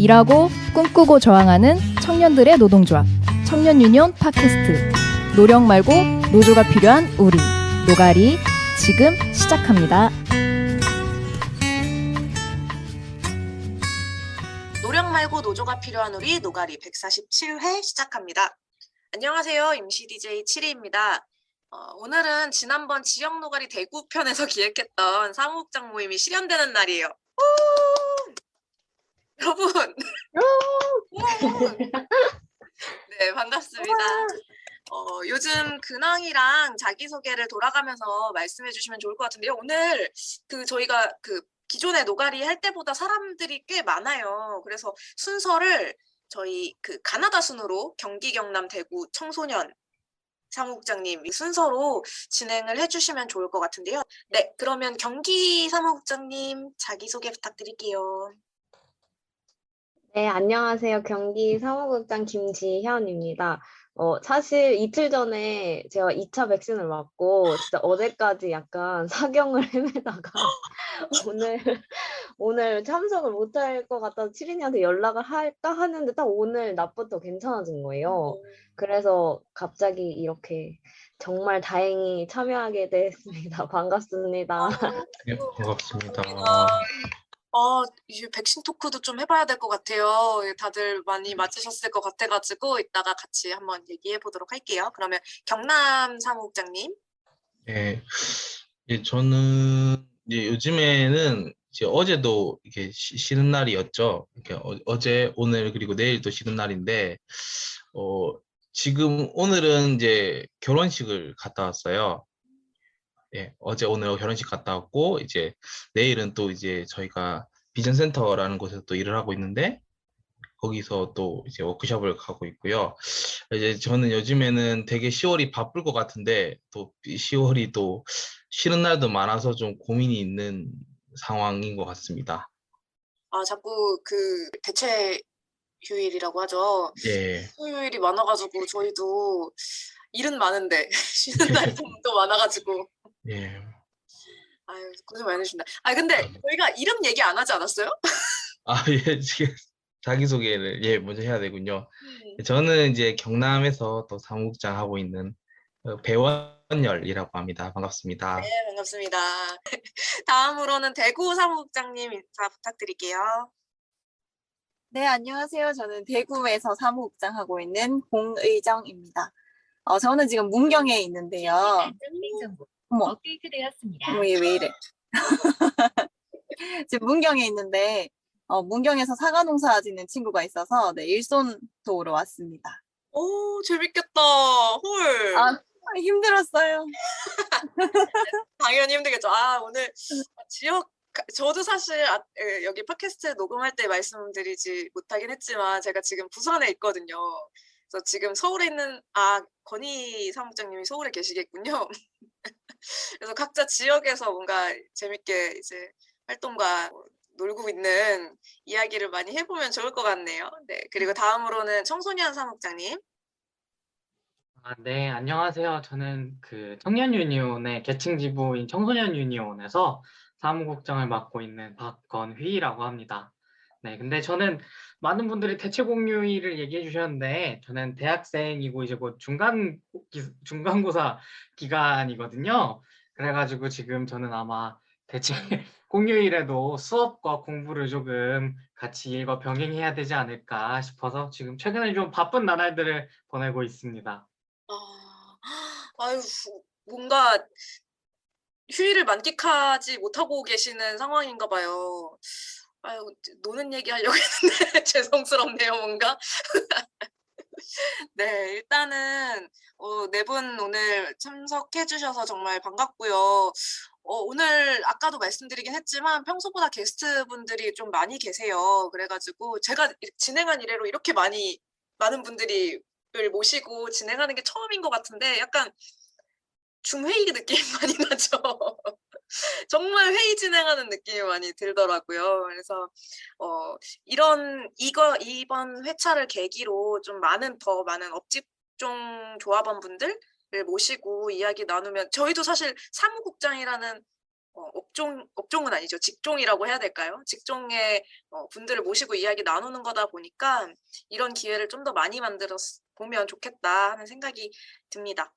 일하고 꿈꾸고 저항하는 청년들의 노동조합 청년 유니온 팟캐스트 노력 말고 노조가 필요한 우리 노가리 지금 시작합니다. 노력 말고 노조가 필요한 우리 노가리 147회 시작합니다. 안녕하세요. 임시 DJ 7위입니다. 오늘은 지난번 지역 노가리 대구 편에서 기획했던 사무국장 모임이 실현되는 날이에요. 여러분! 네, 반갑습니다. 요즘 근황이랑 자기소개를 돌아가면서 말씀해 주시면 좋을 것 같은데요. 오늘 저희가 기존의 노가리 할 때보다 사람들이 꽤 많아요. 그래서 순서를 저희 가나다 순으로 경기, 경남, 대구 청소년 사무국장님 순서로 진행을 해주시면 좋을 것 같은데요. 네, 그러면 경기 사무국장님 자기소개 부탁드릴게요. 네, 안녕하세요. 경기 사무국장 김지현입니다. 사실 이틀 전에 제가 2차 백신을 맞고 진짜 어제까지 약간 사경을 헤매다가 오늘 참석을 못할 것 같아서 치린이한테 연락을 할까 하는데 딱 오늘 낮부터 괜찮아진 거예요. 그래서 갑자기 이렇게 정말 다행히 참여하게 됐습니다. 반갑습니다. 네, 반갑습니다. 이제 백신 토크도 좀 해봐야 될 것 같아요. 다들 많이 맞으셨을 것 같아가지고 이따가 같이 한번 얘기해 보도록 할게요. 그러면 경남 사무국장님. 네, 저는 요즘에는 어제도 이렇게 쉬는 날이었죠. 이렇게 어제, 오늘 그리고 내일도 쉬는 날인데, 지금 오늘은 이제 결혼식을 갔다 왔어요. 예, 어제 오늘 결혼식 갔다 왔고 이제 내일은 또 이제 저희가 비전센터라는 곳에서 또 일을 하고 있는데 거기서 또 이제 워크숍을 가고 있고요. 이제 저는 요즘에는 되게 10월이 바쁠 것 같은데 또 10월이 또 쉬는 날도 많아서 좀 고민이 있는 상황인 것 같습니다. 자꾸 대체 휴일이라고 하죠. 예. 휴일이 많아가지고 저희도 일은 많은데 쉬는 날이 또 많아가지고. 예. 아유, 고생 많으십니다. 근데 저희가 이름 얘기 안 하지 않았어요? 예, 지금 자기소개를 먼저 해야 되군요. 저는 이제 경남에서 또 사무국장 하고 있는 배원열이라고 합니다. 반갑습니다. 네, 반갑습니다. 다음으로는 대구 사무국장님 인사 부탁드릴게요. 네, 안녕하세요. 저는 대구에서 사무국장 하고 있는 공의정입니다. 저는 지금 문경에 있는데요. 어머, 업데이트되었습니다. 어머, 얘 왜 이래? 지금 문경에 있는데, 문경에서 사과농사 짓는 친구가 있어서, 네, 일손 도우러 왔습니다. 오, 재밌겠다. 헐. 힘들었어요. 당연히 힘들겠죠. 오늘 저도 사실 여기 팟캐스트 녹음할 때 말씀드리지 못하긴 했지만 제가 지금 부산에 있거든요. 그래서 지금 서울에 있는 건희 사무국장님이 서울에 계시겠군요. 그래서 각자 지역에서 뭔가 재밌게 이제 활동과 놀고 있는 이야기를 많이 해보면 좋을 것 같네요. 네, 그리고 다음으로는 청소년 사무국장님. 네, 안녕하세요. 저는 청년 유니온의 계층 지부인 청소년 유니온에서 사무국장을 맡고 있는 박건휘라고 합니다. 네, 근데 저는 많은 분들이 대체 공휴일을 얘기해 주셨는데 저는 대학생이고 이제 곧 중간고사 기간이거든요. 그래가지고 지금 저는 아마 대체 공휴일에도 수업과 공부를 조금 같이 일과 병행해야 되지 않을까 싶어서 지금 최근에 좀 바쁜 나날들을 보내고 있습니다. 뭔가 휴일을 만끽하지 못하고 계시는 상황인가 봐요. 노는 얘기 하려고 했는데 죄송스럽네요, 뭔가. 네, 일단은 네 분 오늘 참석해 주셔서 정말 반갑고요. 오늘 아까도 말씀드리긴 했지만 평소보다 게스트분들이 좀 많이 계세요. 그래가지고 제가 진행한 이래로 이렇게 많은 분들이 모시고 진행하는 게 처음인 것 같은데 약간 중회의 느낌 많이 나죠. 정말 회의 진행하는 느낌이 많이 들더라고요. 그래서 이번 회차를 계기로 좀 더 많은 업직종 조합원분들을 모시고 이야기 나누면 저희도 사실 사무국장이라는 업종은 아니죠. 직종이라고 해야 될까요? 직종의 분들을 모시고 이야기 나누는 거다 보니까 이런 기회를 좀 더 많이 만들어 보면 좋겠다 하는 생각이 듭니다.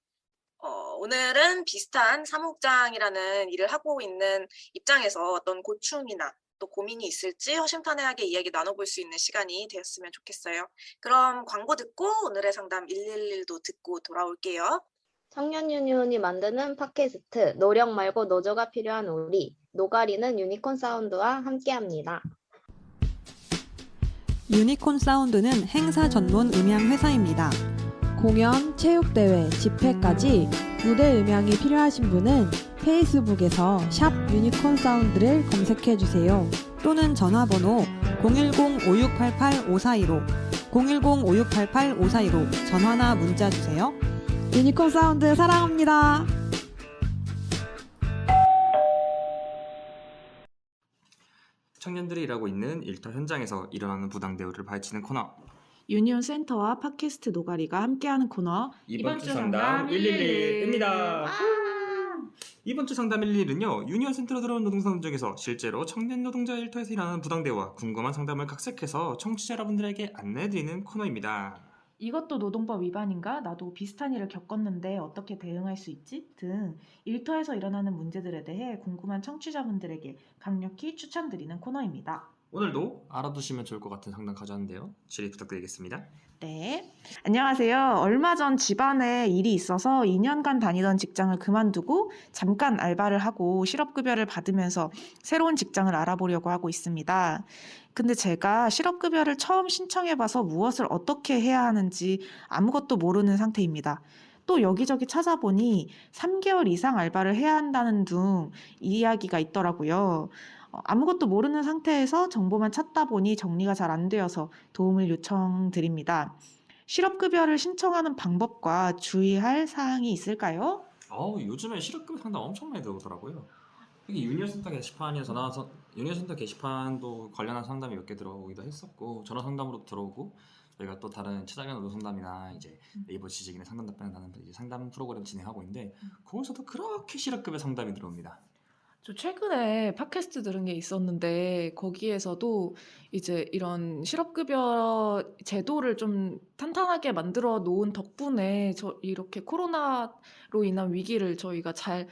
오늘은 비슷한 사무국장이라는 일을 하고 있는 입장에서 어떤 고충이나 또 고민이 있을지 허심탄회하게 이야기 나눠볼 수 있는 시간이 되었으면 좋겠어요. 그럼 광고 듣고 오늘의 상담 111도 듣고 돌아올게요. 청년 유니온이 만드는 팟캐스트 노력 말고 노조가 필요한 우리 노가리는 유니콘 사운드와 함께합니다. 유니콘 사운드는 행사 전문 음향 회사입니다. 공연, 체육대회, 집회까지 무대 음향이 필요하신 분은 페이스북에서 샵 유니콘 사운드를 검색해주세요. 또는 전화번호 010-5688-5415 010-5688-5415 전화나 문자 주세요. 유니콘 사운드 사랑합니다. 청년들이 일하고 있는 일터 현장에서 일어나는 부당 대우를 파헤치는 코너. 유니온 센터와 팟캐스트 노가리가 함께하는 코너 이번 주 상담 111입니다. 이번 주 상담 111은요. 유니온 센터로 들어온 노동상담 중에서 실제로 청년 노동자 일터에서 일어나는 부당 대우와 궁금한 상담을 각색해서 청취자 여러분들에게 안내해드리는 코너입니다. 이것도 노동법 위반인가? 나도 비슷한 일을 겪었는데 어떻게 대응할 수 있지? 등 일터에서 일어나는 문제들에 대해 궁금한 청취자분들에게 강력히 추천드리는 코너입니다. 오늘도 알아두시면 좋을 것 같은 상담 가져왔는데요. 질의 부탁드리겠습니다. 네. 안녕하세요. 얼마 전 집안에 일이 있어서 2년간 다니던 직장을 그만두고 잠깐 알바를 하고 실업급여를 받으면서 새로운 직장을 알아보려고 하고 있습니다. 근데 제가 실업급여를 처음 신청해봐서 무엇을 어떻게 해야 하는지 아무것도 모르는 상태입니다. 또 여기저기 찾아보니 3개월 이상 알바를 해야 한다는 등 이야기가 있더라고요. 아무것도 모르는 상태에서 정보만 찾다 보니 정리가 잘 안 되어서 도움을 요청드립니다. 실업급여를 신청하는 방법과 주의할 사항이 있을까요? 요즘에 실업급여 상담 엄청 많이 들어오더라고요. 특히 유니온센터 게시판이나 유니온센터 게시판도 관련한 상담이 몇 개 들어오기도 했었고 전화 상담으로 들어오고 저희가 또 다른 최장현 노동 상담이나 이제 네이버 지식인의 상담 답변하는 이제 상담 프로그램 진행하고 있는데 거기서도 그렇게 실업급여 상담이 들어옵니다. 저 최근에 팟캐스트 들은 게 있었는데 거기에서도 이제 이런 실업급여 제도를 좀 탄탄하게 만들어 놓은 덕분에 저 이렇게 코로나로 인한 위기를 저희가 잘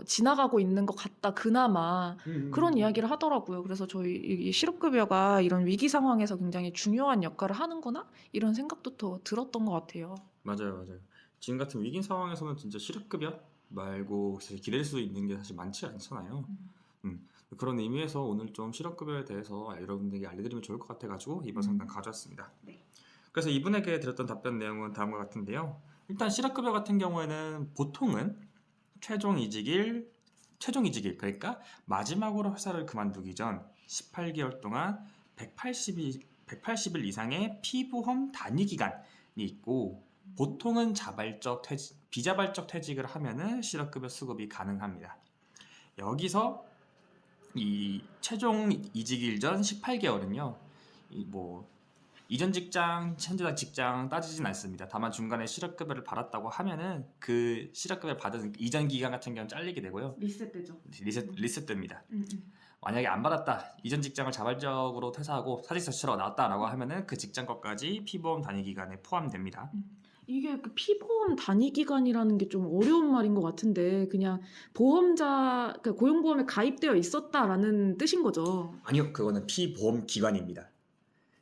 지나가고 있는 것 같다 그나마 그런 이야기를 하더라고요. 그래서 저희 이 실업급여가 이런 위기 상황에서 굉장히 중요한 역할을 하는구나 이런 생각도 더 들었던 것 같아요. 맞아요. 지금 같은 위기 상황에서는 진짜 실업급여 말고 사실 기댈 수 있는 게 사실 많지 않잖아요. 그런 의미에서 오늘 좀 실업급여에 대해서 여러분들에게 알려드리면 좋을 것 같아가지고 이번 상담 가져왔습니다. 네. 그래서 이분에게 드렸던 답변 내용은 다음과 같은데요. 일단 실업급여 같은 경우에는 보통은 최종 이직일 그러니까 마지막으로 회사를 그만두기 전 18개월 동안 180일 이상의 피보험 단위 기간이 있고 보통은 비자발적 퇴직을 하면은 실업급여 수급이 가능합니다. 여기서 이 최종 이직일 전 18개월은요, 이전 직장, 현재 직장 따지진 않습니다. 다만 중간에 실업급여를 받았다고 하면은 그 실업급여를 받은 이전 기간 같은 경우는 잘리게 되고요. 리셋되죠. 리셋됩니다. 만약에 안 받았다, 이전 직장을 자발적으로 퇴사하고 사직서 치러 나왔다라고 하면은 그 직장 것까지 피보험 단위 기간에 포함됩니다. 이게 그 피보험 단위 기간이라는 게 좀 어려운 말인 것 같은데 그냥 보험자, 그러니까 고용보험에 가입되어 있었다라는 뜻인 거죠. 아니요, 그거는 피보험 기간입니다.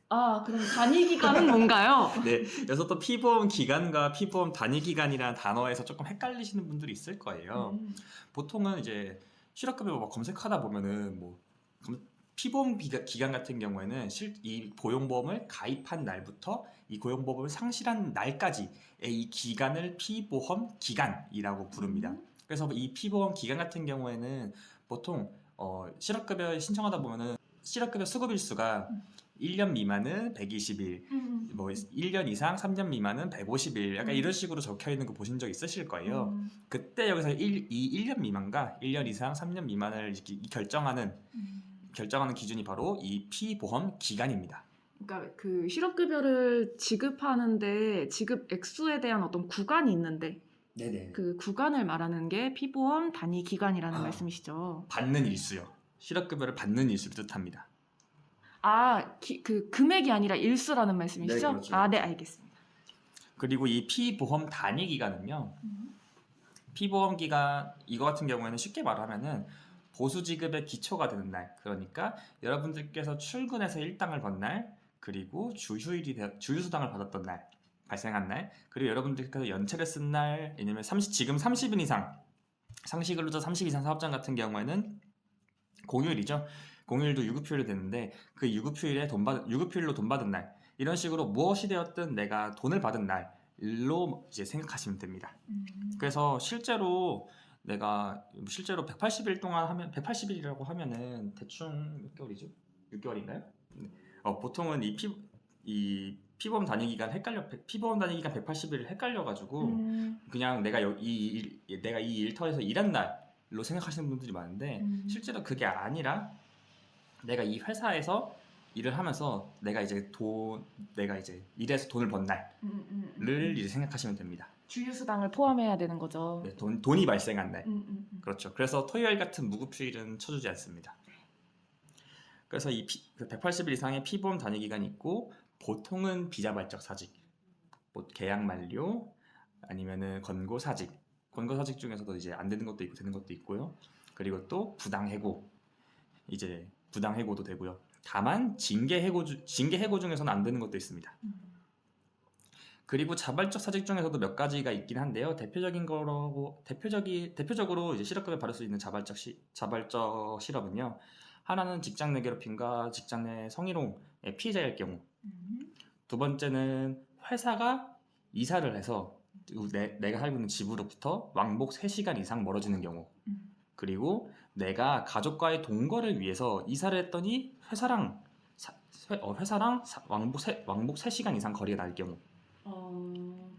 아, 그럼 단위 기간은 뭔가요? 네, 그래서 또 피보험 기간과 피보험 단위 기간이라는 단어에서 조금 헷갈리시는 분들이 있을 거예요. 보통은 이제 실업급여 검색하다 보면은 피보험 기간 같은 경우에는 이 고용보험을 가입한 날부터 이 고용보험을 상실한 날까지의 이 기간을 피보험 기간이라고 부릅니다. 그래서 이 피보험 기간 같은 경우에는 보통 실업급여 신청하다 보면은 실업급여 수급일수가 1년 미만은 120일, 1년 이상 3년 미만은 150일, 약간 이런 식으로 적혀 있는 거 보신 적 있으실 거예요. 그때 여기서 이 1년 미만과 1년 이상 3년 미만을 결정하는 기준이 바로 이 피보험 기간입니다. 그러니까 그 실업급여를 지급하는데 지급 액수에 대한 어떤 구간이 있는데 네네. 그 구간을 말하는 게 피보험 단위 기간이라는 아. 말씀이시죠? 받는 일수요. 실업급여를 받는 일수를 뜻합니다. 그 금액이 아니라 일수라는 말씀이시죠? 네, 그렇죠. 네, 알겠습니다. 그리고 이 피보험 단위 기간은요. 피보험 기간 이거 같은 경우에는 쉽게 말하면은 보수 지급의 기초가 되는 날, 그러니까 여러분들께서 출근해서 일당을 번 날, 그리고 주휴수당을 받았던 날, 발생한 날, 그리고 여러분들께서 연체를 쓴 날, 왜냐면 지금 30인 이상 상시근로자 30 이상 사업장 같은 경우에는 공휴일이죠. 공휴일도 유급휴일이 되는데 그 유급휴일로 돈 받은 날, 이런 식으로 무엇이 되었든 내가 돈을 받은 날로 이제 생각하시면 됩니다. 그래서 실제로 180일 동안 하면 180일이라고 하면은 대충 몇 개월이죠? 6개월인가요? 보통은 이 피보험 단위 기간 피보험 단위 기간 180일을 헷갈려가지고 그냥 내가 이 일터에서 일한 날로 생각하시는 분들이 많은데 실제로 그게 아니라 내가 이 회사에서 일을 하면서 내가 이제 일해서 돈을 번 날을 이제 생각하시면 됩니다. 주휴수당을 포함해야 되는 거죠. 네, 돈이 발생한 날. 그렇죠. 그래서 토요일 같은 무급휴일은 쳐주지 않습니다. 그래서 이 180일 이상의 피보험 단위 기간이 있고, 보통은 비자발적 사직, 계약 만료, 아니면은 권고사직 중에서도 이제 안 되는 것도 있고 되는 것도 있고요. 그리고 또 부당해고, 이제 부당해고도 되고요. 다만 징계해고 중에서는 안 되는 것도 있습니다. 그리고 자발적 사직 중에서도 몇 가지가 있긴 한데요. 대표적으로 이제 실업급여 받을 수 있는 자발적 실업은요. 하나는 직장 내 괴롭힘과 직장 내 성희롱의 피해자일 경우. 두 번째는 회사가 이사를 해서 내가 살고 있는 집으로부터 왕복 3시간 이상 멀어지는 경우. 그리고 내가 가족과의 동거를 위해서 이사를 했더니 회사랑 왕복 3시간 이상 거리가 날 경우.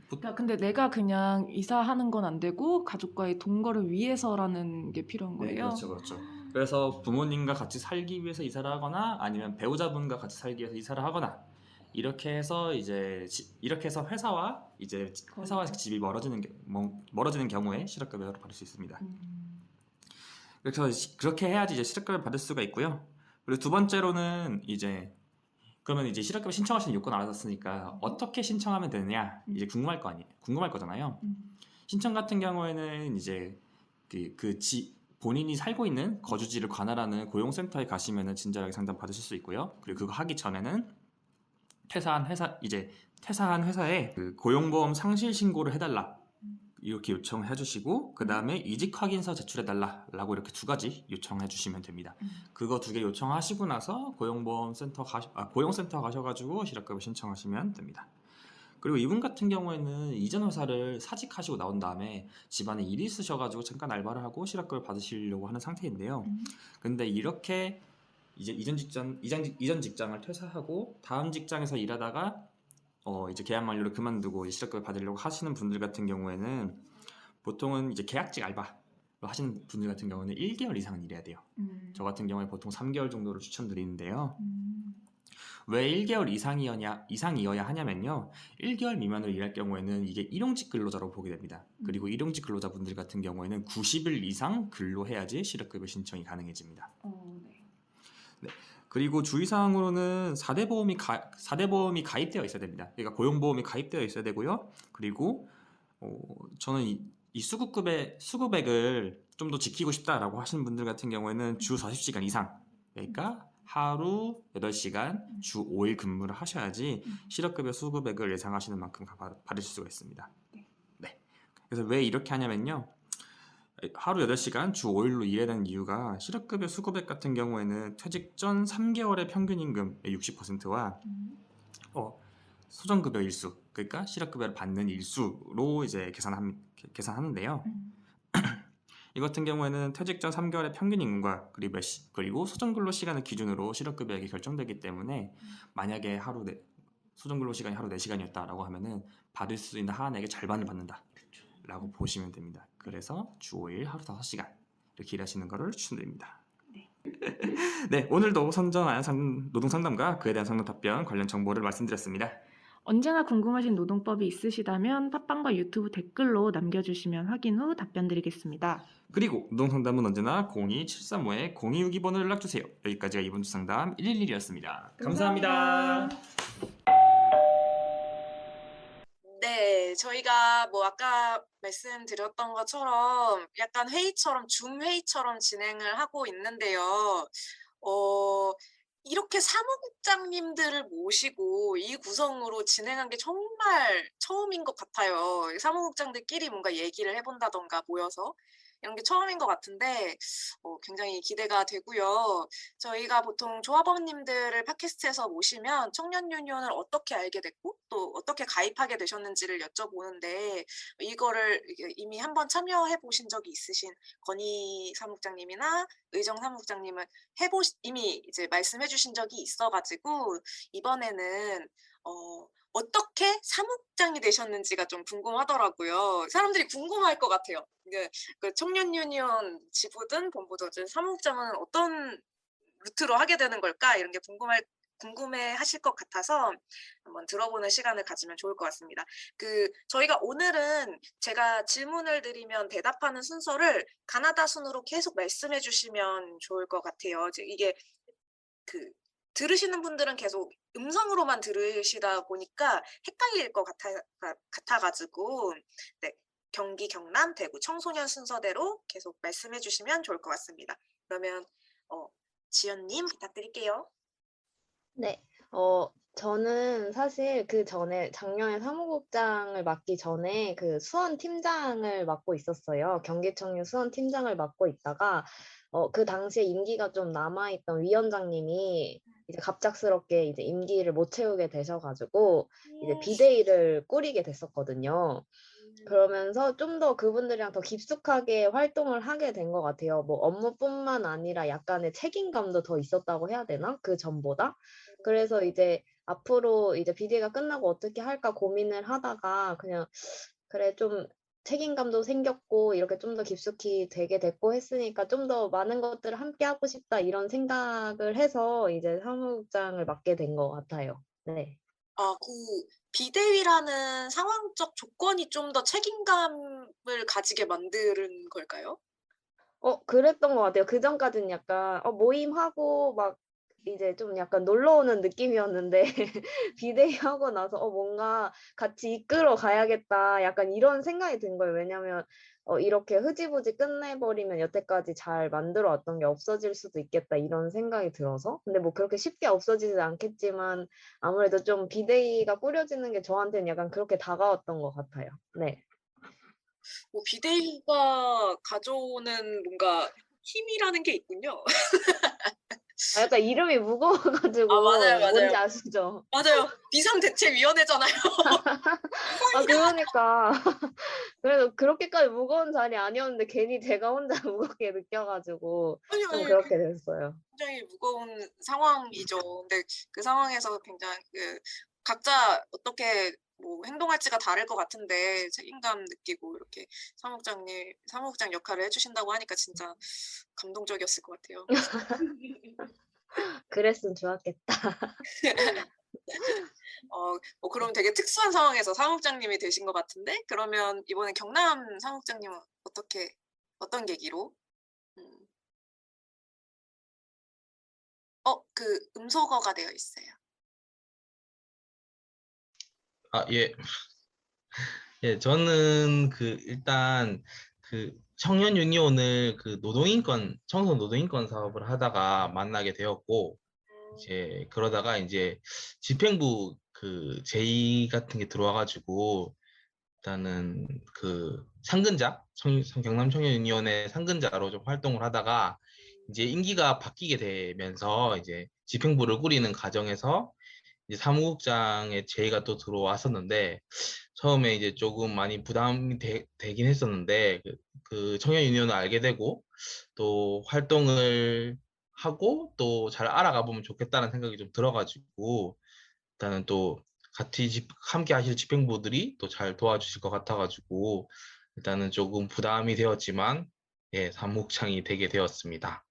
그러니까 근데 내가 그냥 이사하는 건 안 되고 가족과의 동거를 위해서라는 게 필요한 네, 거예요? 그렇죠. 그래서 부모님과 같이 살기 위해서 이사를 하거나 아니면 배우자분과 같이 살기 위해서 이사를 하거나 이렇게 해서 회사와 집이 멀어지는 경우에 실업급여를 받을 수 있습니다. 그래서 그렇게 해야지 이제 실업급여를 받을 수가 있고요. 그리고 두 번째로는 그러면 이제 실업급여 신청하시는 요건 알아봤으니까 어떻게 신청하면 되느냐 이제 궁금할 거잖아요. 신청 같은 경우에는 이제 본인이 살고 있는 거주지를 관할하는 고용센터에 가시면은 친절하게 상담 받으실 수 있고요. 그리고 그거 하기 전에는 퇴사한 회사에 그 고용보험 상실 신고를 해달라 이렇게 요청해 주시고, 그 다음에 이직 확인서 제출해 달라라고 이렇게 2가지 요청해 주시면 됩니다. 그거 2개 요청하시고 나서 고용센터 가셔가지고 실업급여 신청하시면 됩니다. 그리고 이분 같은 경우에는 이전 회사를 사직하시고 나온 다음에 집안에 일이 있으셔가지고 잠깐 알바를 하고 실업급여 받으시려고 하는 상태인데요. 근데 이렇게 이제 이전 직장을 퇴사하고 다음 직장에서 일하다가 이제 계약 만료를 그만두고 실업급여 받으려고 하시는 분들 같은 경우에는 보통은 이제 계약직 알바로 하시는 분들 같은 경우는 1개월 이상은 일해야 돼요. 저 같은 경우에 보통 3개월 정도를 추천드리는데요. 왜 1개월 이상이어야 하냐면요. 1개월 미만으로 일할 경우에는 이게 일용직 근로자로 보게 됩니다. 그리고 일용직 근로자분들 같은 경우에는 90일 이상 근로해야지 실업급여 신청이 가능해집니다. 네. 그리고 주의사항으로는 4대 보험이 가입되어 있어야 됩니다. 그러니까 고용보험이 가입되어 있어야 되고요. 그리고 저는 이 수급액을 좀 더 지키고 싶다라고 하시는 분들 같은 경우에는 주 40시간 이상, 그러니까 하루 8시간, 주 5일 근무를 하셔야지 실업급여 수급액을 예상하시는 만큼 받으실 수가 있습니다. 네. 그래서 왜 이렇게 하냐면요. 하루 8시간, 주 5일로 일해야 되는 이유가 실업급여 수급액 같은 경우에는 퇴직 전 3개월의 평균 임금의 60%와 소정급여 일수, 그러니까 실업급여를 받는 일수로 이제 계산하는데요. 이 같은 경우에는 퇴직 전 3개월의 평균 임금과 그리고 소정근로 시간을 기준으로 실업급여액이 결정되기 때문에 만약에 소정근로 시간이 하루 4시간이었다라고 하면은 받을 수 있는 하한액의 절반을 받는다라고 보시면 됩니다. 그래서 주 5일 하루 5시간 이렇게 일하시는 것을 추천드립니다. 네, 오늘도 선정한 노동상담과 그에 대한 상담 답변 관련 정보를 말씀드렸습니다. 언제나 궁금하신 노동법이 있으시다면 팟빵과 유튜브 댓글로 남겨주시면 확인 후 답변 드리겠습니다. 그리고 노동상담은 언제나 02735-0262번으로 연락주세요. 여기까지가 이번 주 상담 111이었습니다. 감사합니다. 네, 저희가 뭐 아까 말씀드렸던 것처럼 약간 회의처럼, 줌 회의처럼 진행을 하고 있는데요. 이렇게 사무국장님들을 모시고 이 구성으로 진행한 게 정말 처음인 것 같아요. 사무국장들끼리 뭔가 얘기를 해본다던가 모여서 이런 게 처음인 것 같은데 굉장히 기대가 되고요. 저희가 보통 조합원님들을 팟캐스트에서 모시면 청년 유니온을 어떻게 알게 됐고 또 어떻게 가입하게 되셨는지를 여쭤보는데 이거를 이미 한번 참여해 보신 적이 있으신 건희 사무국장님이나 의정 사무국장님은 이미 이제 말씀해 주신 적이 있어가지고 이번에는 어떻게 사무국장이 되셨는지가 좀 궁금하더라고요. 사람들이 궁금할 것 같아요. 그 청년 유니온 지부든 본부든 사무국장은 어떤 루트로 하게 되는 걸까? 이런 게 궁금해 하실 것 같아서 한번 들어보는 시간을 가지면 좋을 것 같습니다. 저희가 오늘은 제가 질문을 드리면 대답하는 순서를 가나다 순으로 계속 말씀해 주시면 좋을 것 같아요. 이게 들으시는 분들은 계속 음성으로만 들으시다 보니까 헷갈릴 것 같아가지고 네, 경기, 경남, 대구, 청소년 순서대로 계속 말씀해 주시면 좋을 것 같습니다. 그러면 지연님 부탁드릴게요. 네, 저는 사실 그 전에 작년에 사무국장을 맡기 전에 그 수원 팀장을 맡고 있었어요. 경기청년 수원 팀장을 맡고 있다가 그 당시에 임기가 좀 남아있던 위원장님이 이제 갑작스럽게 이제 임기를 못 채우게 되셔가지고 이제 비대위를 꾸리게 됐었거든요. 그러면서 좀 더 그분들이랑 더 깊숙하게 활동을 하게 된 것 같아요. 뭐 업무뿐만 아니라 약간의 책임감도 더 있었다고 해야 되나? 그 전보다. 그래서 이제 앞으로 이제 비대위가 끝나고 어떻게 할까 고민을 하다가 그냥 그래 좀 책임감도 생겼고 이렇게 좀 더 깊숙이 되게 됐고 했으니까 좀 더 많은 것들을 함께 하고 싶다 이런 생각을 해서 이제 사무국장을 맡게 된 것 같아요. 네. 비대위라는 상황적 조건이 좀 더 책임감을 가지게 만드는 걸까요? 그랬던 것 같아요. 그전까지는 약간 모임하고 막 이제 좀 약간 놀러 오는 느낌이었는데 비대위하고 나서 뭔가 같이 이끌어 가야겠다 약간 이런 생각이 든 거예요. 왜냐면 이렇게 흐지부지 끝내버리면 여태까지 잘 만들어 왔던 게 없어질 수도 있겠다 이런 생각이 들어서 근데 뭐 그렇게 쉽게 없어지지 않겠지만 아무래도 좀 비대위가 꾸려지는 게 저한테는 약간 그렇게 다가왔던 것 같아요. 네. 비대위가 가져오는 뭔가 힘이라는 게 있군요. 약간 이름이 무거워가지고 맞아요. 뭔지 아시죠? 맞아요. 비상대책위원회잖아요. 그러니까 그래도 그렇게까지 무거운 자리 아니었는데 괜히 제가 혼자 무겁게 느껴가지고 좀 그렇게 됐어요. 굉장히 무거운 상황이죠. 근데 그 상황에서 굉장히 각자 어떻게 뭐 행동할지가 다를 것 같은데 책임감 느끼고 이렇게 사무국장 역할을 해주신다고 하니까 진짜 감동적이었을 것 같아요. 그랬으면 좋았겠다. 그럼 되게 특수한 상황에서 사무국장님이 되신 것 같은데 그러면 이번에 경남 사무국장님은 어떤 계기로? 음소거가 되어 있어요. 예. 예, 저는 일단 청년 유니온을 청소 노동인권 사업을 하다가 만나게 되었고, 이제 그러다가 이제 집행부 제의 같은 게 들어와가지고 일단은 경남 청년 유니온의 상근자로 좀 활동을 하다가 이제 임기가 바뀌게 되면서 이제 집행부를 꾸리는 과정에서 이제 사무국장의 제의가 또 들어왔었는데 처음에 이제 조금 많이 부담이 되긴 했었는데 그 청년 유니온을 알게 되고 또 활동을 하고 또 잘 알아가 보면 좋겠다는 생각이 좀 들어가지고 일단은 또 같이 함께 하실 집행부들이 또 잘 도와주실 것 같아가지고 일단은 조금 부담이 되었지만 예, 사무국장이 되게 되었습니다.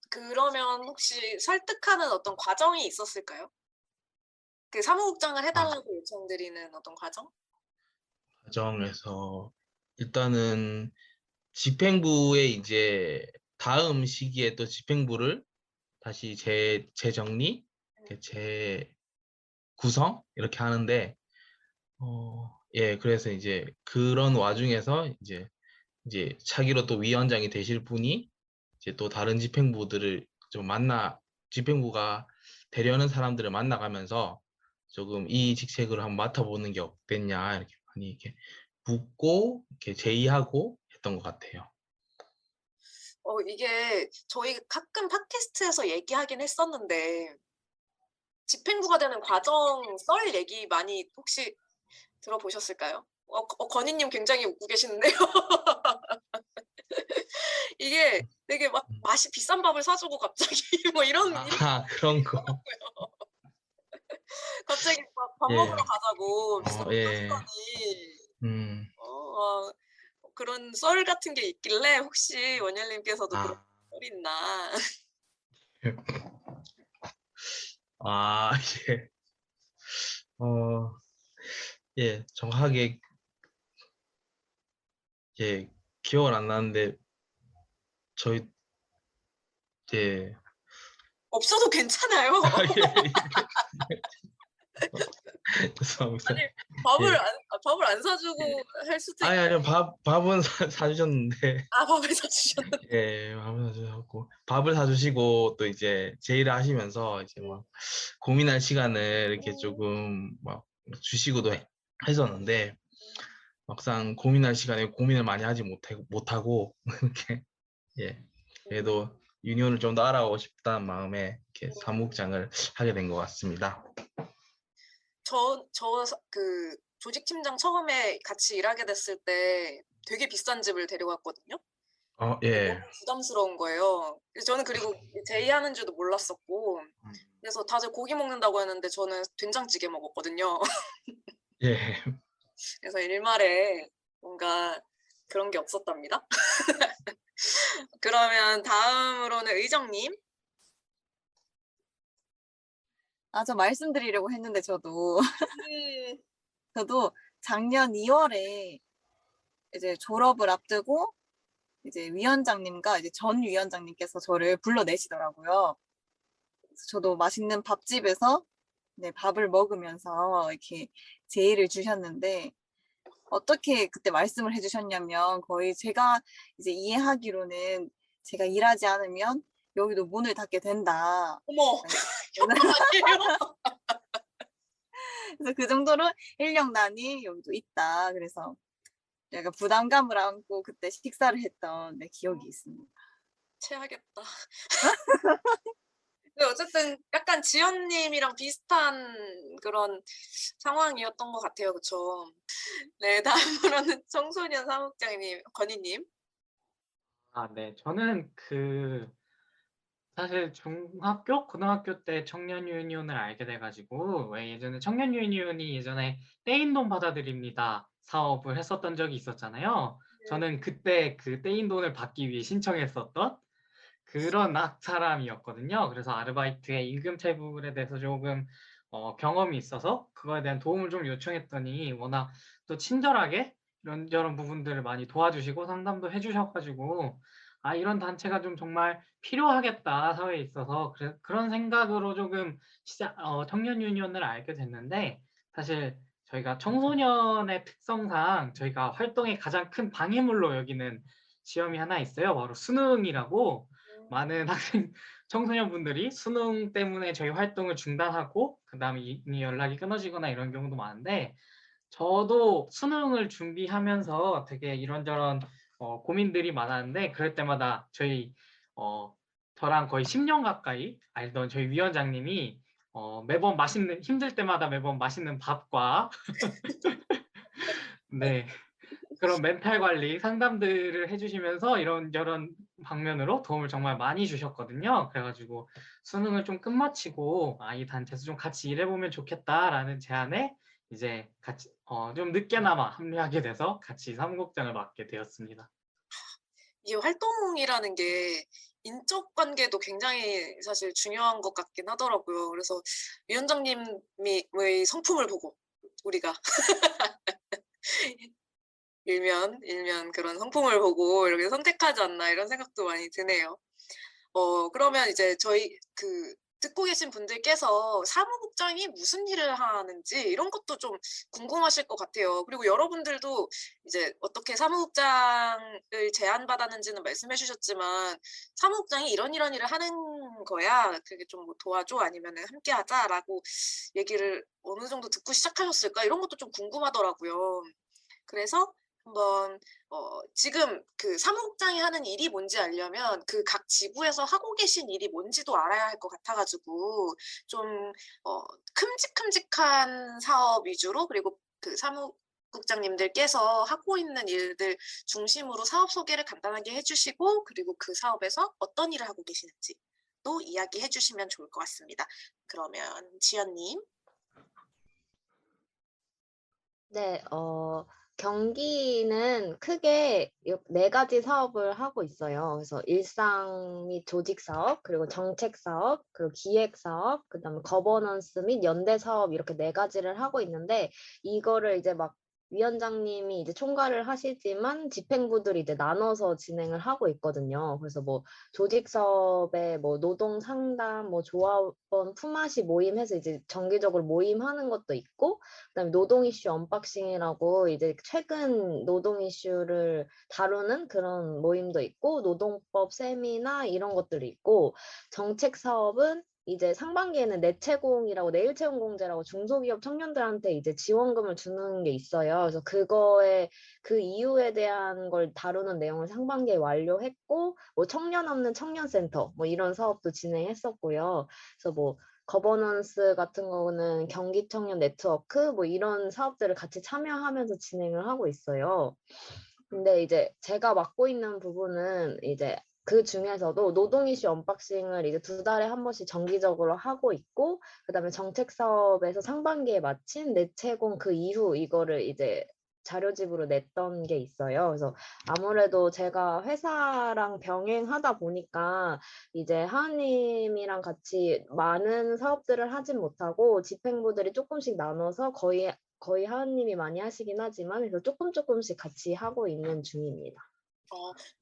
그러면 혹시 설득하는 어떤 과정이 있었을까요? 그 사무국장을 해달라고 요청드리는 어떤 과정? 과정에서 일단은 집행부에 이제 다음 시기에 또 집행부를 다시 재정리, 재구성 이렇게 하는데 예, 그래서 이제 그런 와중에서 이제 차기로 또 위원장이 되실 분이 이제 또 다른 집행부들을 좀 집행부가 되려는 사람들을 만나가면서 조금 이 직책을 한번 맡아보는 게 어땠냐 이렇게 많이 이렇게 묻고 이렇게 제의하고 했던 것 같아요. 이게 저희 가끔 팟캐스트에서 얘기하긴 했었는데 집행부가 되는 과정 썰 얘기 많이 혹시 들어보셨을까요? 건희님 굉장히 웃고 계시는데요. 이게 되게 막 맛이 비싼 밥을 사주고 갑자기 뭐 이런 그런 거. 갑자기 밥 예. 먹으러 가자고 비싼 밥 예. 사주더니 그런 썰 같은 게 있길래 혹시 원열님께서도 그런 썰 있나? 예. 예, 정확하게 예, 기억은 안 나는데 저희 예. 없어도 괜찮아요. 죄송합니다. 아니 예. 밥을 안 사주고 할 수도 아니요, 밥은 사주셨는데 밥을 사주셨는데 예, 밥을 사주셨고 밥을 사주시고 또 이제 제의를 하시면서 이제 막 고민할 시간을 이렇게 조금 막 주시고도 했었는데 막상 고민할 시간에 고민을 많이 하지 못하고 이렇게 예, 그래도 유니온을 좀 더 알아보고 싶다는 마음에 이렇게 사무국장을 하게 된 것 같습니다. 저 그 조직팀장 처음에 같이 일하게 됐을 때 되게 비싼 집을 데려갔거든요. 예. 너무 부담스러운 거예요. 그래서 저는 그리고 제의하는 줄도 몰랐었고 그래서 다들 고기 먹는다고 했는데 저는 된장찌개 먹었거든요. 예. 그래서 일말에 뭔가 그런 게 없었답니다. 그러면 다음으로는 의정님. 저 말씀드리려고 했는데 저도 작년 2월에 이제 졸업을 앞두고 이제 위원장님과 이제 전 위원장님께서 저를 불러내시더라고요. 그래서 저도 맛있는 밥집에서 밥을 먹으면서 이렇게 제의를 주셨는데 어떻게 그때 말씀을 해주셨냐면 거의 제가 이제 이해하기로는 제가 일하지 않으면 여기도 문을 닫게 된다. 어머, 협박 아니에요? 그래서 그 정도로 인력난이 여기도 있다. 그래서 약간 부담감을 안고 그때 식사를 했던 기억이 있습니다. 체하겠다. 근데 어쨌든 약간 지연님이랑 비슷한 그런 상황이었던 것 같아요. 그쵸? 네, 다음으로는 청소년 사무국장님, 건희님. 네. 저는 사실 중학교, 고등학교 때 청년 유니온을 알게 돼가지고 왜 예전에 청년 유니온이 예전에 떼인 돈 받아드립니다 사업을 했었던 적이 있었잖아요. 저는 그때 그 떼인 돈을 받기 위해 신청했었던 그런 사람이었거든요. 그래서 아르바이트의 임금 체불에 대해서 조금 경험이 있어서 그거에 대한 도움을 좀 요청했더니 워낙 또 친절하게 이런저런 부분들을 많이 도와주시고 상담도 해주셔가지고 이런 단체가 좀 정말 필요하겠다 사회에 있어서 그런 생각으로 조금 청년 유니온을 알게 됐는데 사실 저희가 청소년의 특성상 저희가 활동의 가장 큰 방해물로 여기는 시험이 하나 있어요. 바로 수능이라고 많은 학생 청소년분들이 수능 때문에 저희 활동을 중단하고 그 다음에 이미 연락이 끊어지거나 이런 경우도 많은데 저도 수능을 준비하면서 되게 이런저런 고민들이 많았는데 그럴 때마다 저랑 거의 10년 가까이 알던 저희 위원장님이 매번 힘들 때마다 매번 맛있는 밥과 네, 그런 멘탈 관리 상담들을 해주시면서 이런저런 방면으로 도움을 정말 많이 주셨거든요. 그래가지고 수능을 좀 끝마치고 이 단체에서 좀 같이 일해보면 좋겠다라는 제안에 이제 같이 좀 늦게나마 합류하게 돼서 같이 사무국장을 맡게 되었습니다. 이게 활동이라는 게 인적 관계도 굉장히 사실 중요한 것 같긴 하더라고요. 그래서 위원장님의 성품을 보고 우리가 일면 그런 성품을 보고 이렇게 선택하지 않나 이런 생각도 많이 드네요. 그러면 이제 저희 듣고 계신 분들께서 사무국장이 무슨 일을 하는지 이런 것도 좀 궁금하실 것 같아요. 그리고 여러분들도 이제 어떻게 사무국장을 제안받았는지는 말씀해 주셨지만 사무국장이 이런 일을 하는 거야. 그게 좀 뭐 도와줘 아니면 함께 하자라고 얘기를 어느 정도 듣고 시작하셨을까? 이런 것도 좀 궁금하더라고요. 그래서 한번 지금 그 사무국장이 하는 일이 뭔지 알려면 그 각 지부에서 하고 계신 일이 뭔지도 알아야 할 것 같아가지고 좀 큼직큼직한 사업 위주로 그리고 그 사무국장님들께서 하고 있는 일들 중심으로 사업 소개를 간단하게 해주시고 그리고 그 사업에서 어떤 일을 하고 계시는지도 이야기해 주시면 좋을 것 같습니다. 그러면 지연님. 네, 경기는 크게 4가지 사업을 하고 있어요. 그래서 일상 및 조직 사업, 그리고 정책 사업, 그리고 기획 사업, 그다음에 거버넌스 및 연대 사업 이렇게 4가지를 하고 있는데 이거를 이제 막 위원장님이 이제 총괄을 하시지만 집행부들이 이제 나눠서 진행을 하고 있거든요. 그래서 뭐 조직 사업에 뭐 노동 상담, 뭐 조합원 품앗이 모임 해서 이제 정기적으로 모임하는 것도 있고, 그다음에 노동 이슈 언박싱이라고 이제 최근 노동 이슈를 다루는 그런 모임도 있고, 노동법 세미나 이런 것들이 있고, 정책 사업은 이제 상반기에는 내채공이라고 내일채용공제라고 중소기업 청년들한테 이제 지원금을 주는 게 있어요. 그래서 그거에 그 이유에 대한 걸 다루는 내용을 상반기에 완료했고, 뭐 청년 없는 청년센터 뭐 이런 사업도 진행했었고요. 그래서 뭐 거버넌스 같은 거는 경기 청년 네트워크 뭐 이런 사업들을 같이 참여하면서 진행을 하고 있어요. 근데 이제 제가 맡고 있는 부분은 이제 그 중에서도 노동 이슈 언박싱을 이제 2달에 한 번씩 정기적으로 하고 있고, 그다음에 정책 사업에서 상반기에 마친 내채공 그 이후 이거를 이제 자료집으로 냈던 게 있어요. 그래서 아무래도 제가 회사랑 병행하다 보니까 이제 하은님이랑 같이 많은 사업들을 하진 못하고 집행부들이 조금씩 나눠서 거의 하은님이 많이 하시긴 하지만 그래서 조금씩 같이 하고 있는 중입니다.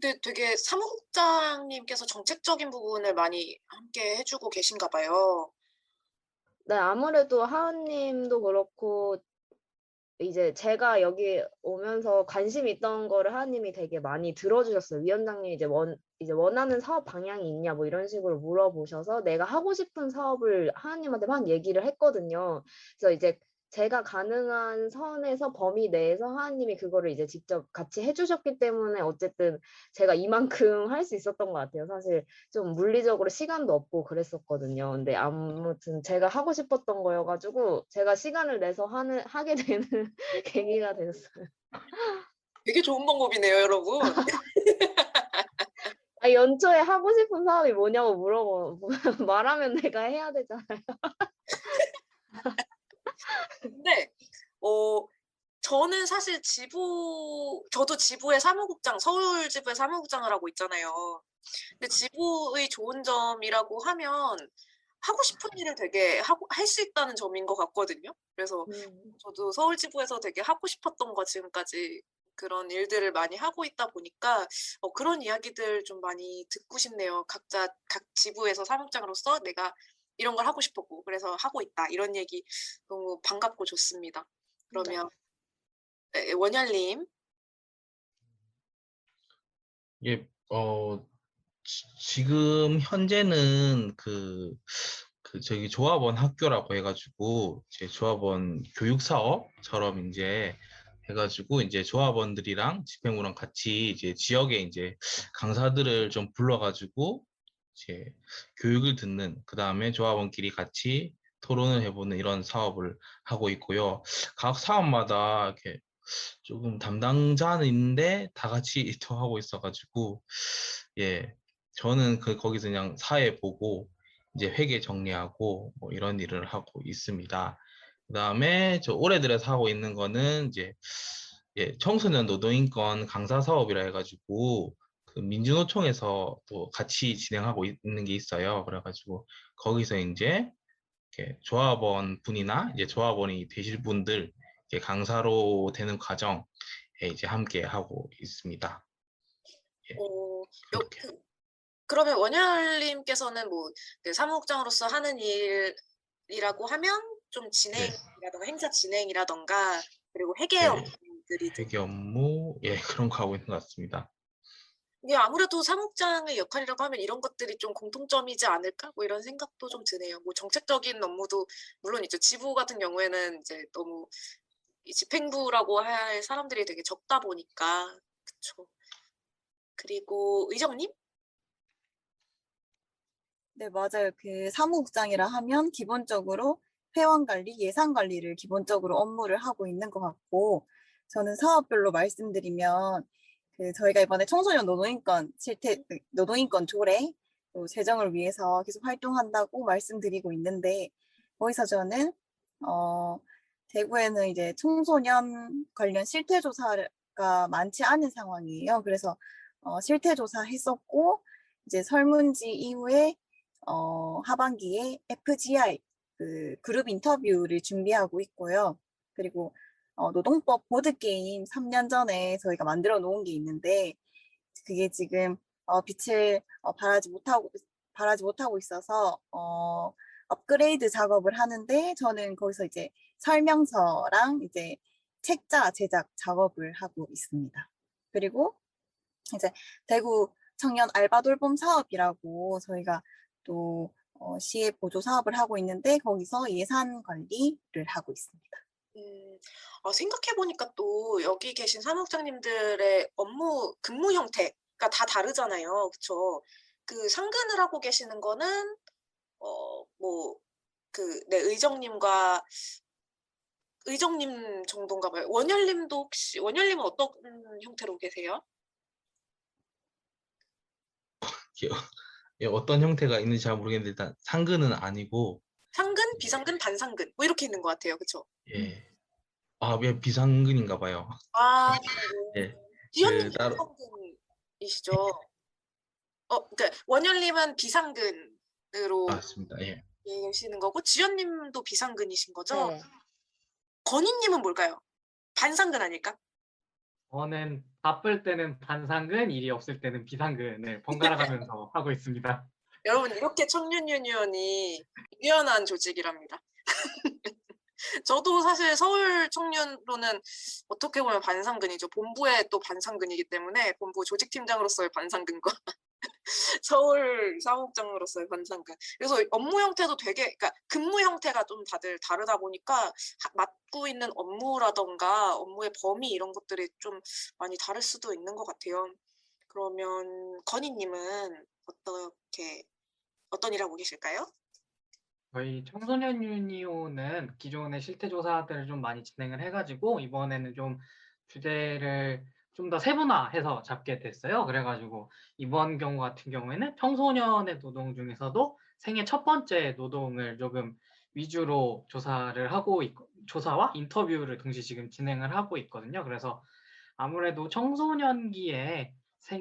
근데 되게 사무국장님께서 정책적인 부분을 많이 함께 해주고 계신가 봐요. 네, 아무래도 하은님도 그렇고 이제 제가 여기 오면서 관심 있던 거를 하은님이 되게 많이 들어주셨어요. 위원장님이 이제 원하는 사업 방향이 있냐 뭐 이런 식으로 물어보셔서 내가 하고 싶은 사업을 하은님한테 막 얘기를 했거든요. 그래서 이제 제가 가능한 선에서 범위 내에서 하은님이 그거를 이제 직접 같이 해주셨기 때문에 어쨌든 제가 이만큼 할 수 있었던 것 같아요. 사실 좀 물리적으로 시간도 없고 그랬었거든요. 근데 아무튼 제가 하고 싶었던 거여가지고 제가 시간을 내서 하게 되는 계기가 됐어요. 되게 좋은 방법이네요, 여러분. 연초에 하고 싶은 사업이 뭐냐고 말하면 내가 해야 되잖아요. 근데 저는 사실 저도 지부의 사무국장, 서울 지부의 사무국장을 하고 있잖아요. 근데 지부의 좋은 점이라고 하면 하고 싶은 일을 되게 할 수 있다는 점인 것 같거든요. 그래서 저도 서울 지부에서 되게 하고 싶었던 거 지금까지 그런 일들을 많이 하고 있다 보니까 그런 이야기들 좀 많이 듣고 싶네요. 각 지부에서 사무국장으로서 내가 이런 걸 하고 싶었고 그래서 하고 있다. 이런 얘기 너무 반갑고 좋습니다. 그러면 네, 원열님. 예, 지금 현재는 저기 조합원 학교라고 해가지고 제 조합원 교육 사업처럼 이제 해가지고 이제 조합원들이랑 집행부랑 같이 이제 지역에 이제 강사들을 좀 불러가지고 이제 교육을 듣는, 그 다음에 조합원끼리 같이 토론을 해보는 이런 사업을 하고 있고요. 각 사업마다 이렇게 조금 담당자는 있는데 다 같이 하고 있어가지고, 예, 저는 거기서 그냥 사회 보고 이제 회계 정리하고 뭐 이런 일을 하고 있습니다. 그 다음에 저 올해 들어서 하고 있는 거는 이제 청소년 노동인권 강사 사업이라 해가지고 그 민주노총에서 또 같이 진행하고 있는 게 있어요. 그래가지고 거기서 이제 이렇게 조합원 분이나 이제 조합원이 되실 분들 이렇게 강사로 되는 과정에 이제 함께 하고 있습니다. 예, 그렇게. 그러면 원열님께서는 뭐 그 사무국장으로서 하는 일이라고 하면 좀 네, 진행이라던가 행사 진행이라던가 그리고 회계 네, 업무들이 좀 회계 업무, 예, 그런 거 하고 있는 것 같습니다. 이게 아무래도 사무국장의 역할이라고 하면 이런 것들이 좀 공통점이지 않을까? 뭐 이런 생각도 좀 드네요. 뭐 정책적인 업무도 물론 있죠. 지부 같은 경우에는 이제 너무 이 집행부라고 할 사람들이 되게 적다 보니까 그쵸. 그리고 의정님? 네, 맞아요. 그 사무국장이라 하면 기본적으로 회원 관리, 예산 관리를 기본적으로 업무를 하고 있는 것 같고, 저는 사업별로 말씀드리면, 그 저희가 이번에 청소년 노동인권 조례 또 제정을 위해서 계속 활동한다고 말씀드리고 있는데, 거기서 저는 대구에는 이제 청소년 관련 실태조사가 많지 않은 상황이에요. 그래서 실태조사 했었고, 이제 설문지 이후에 하반기에 FGI 그 그룹 인터뷰를 준비하고 있고요. 그리고 노동법 보드게임 3년 전에 저희가 만들어 놓은 게 있는데 그게 지금 빛을 발하지 못하고 있어서 업그레이드 작업을 하는데 저는 거기서 이제 설명서랑 이제 책자 제작 작업을 하고 있습니다. 그리고 이제 대구 청년 알바 돌봄 사업이라고 저희가 또 시에 보조 사업을 하고 있는데 거기서 예산 관리를 하고 있습니다. 생각해보니까 또 여기 계신 사무국장님들의 업무 근무 형태가 다 다르잖아요. 그쵸? 그 상근을 하고 계시는 거는 의정님 정도인가 봐요. 원열님은 어떤 형태로 계세요? 예, 어떤 형태가 있는지 잘 모르겠는데 일단 상근은 아니고 상근, 비상근, 반상근 뭐 이렇게 있는 것 같아요. 그쵸? 예, 왜 비상근인가 봐요. 아, 예, 지연님 따로 비상근이시죠? 그러니까 원열님은 비상근으로 맞습니다. 예. 계시는 거고 지연님도 비상근이신 거죠? 네. 건희님은 뭘까요? 반상근 아닐까? 저는 바쁠 때는 반상근, 일이 없을 때는 비상근을 번갈아 가면서 하고 있습니다. 여러분 이렇게 청년 유니온이 유연한 조직이랍니다. 저도 사실 서울 청년로는 어떻게 보면 반상근이죠. 본부의 또 반상근이기 때문에 본부 조직팀장으로서의 반상근과 서울 사무국장으로서의 반상근. 그래서 업무 형태도 그러니까 근무 형태가 좀 다들 다르다 보니까 맡고 있는 업무라던가 업무의 범위 이런 것들이 좀 많이 다를 수도 있는 것 같아요. 그러면 건희님은 어떤 일 하고 계실까요? 저희 청소년 유니온은 기존의 실태조사들을 좀 많이 진행을 해가지고 이번에는 좀 주제를 좀 더 세분화해서 잡게 됐어요. 그래가지고 이번 경우 같은 경우에는 청소년의 노동 중에서도 생애 첫 번째 노동을 조금 위주로 조사와 인터뷰를 동시에 지금 진행을 하고 있거든요. 그래서 아무래도 청소년기에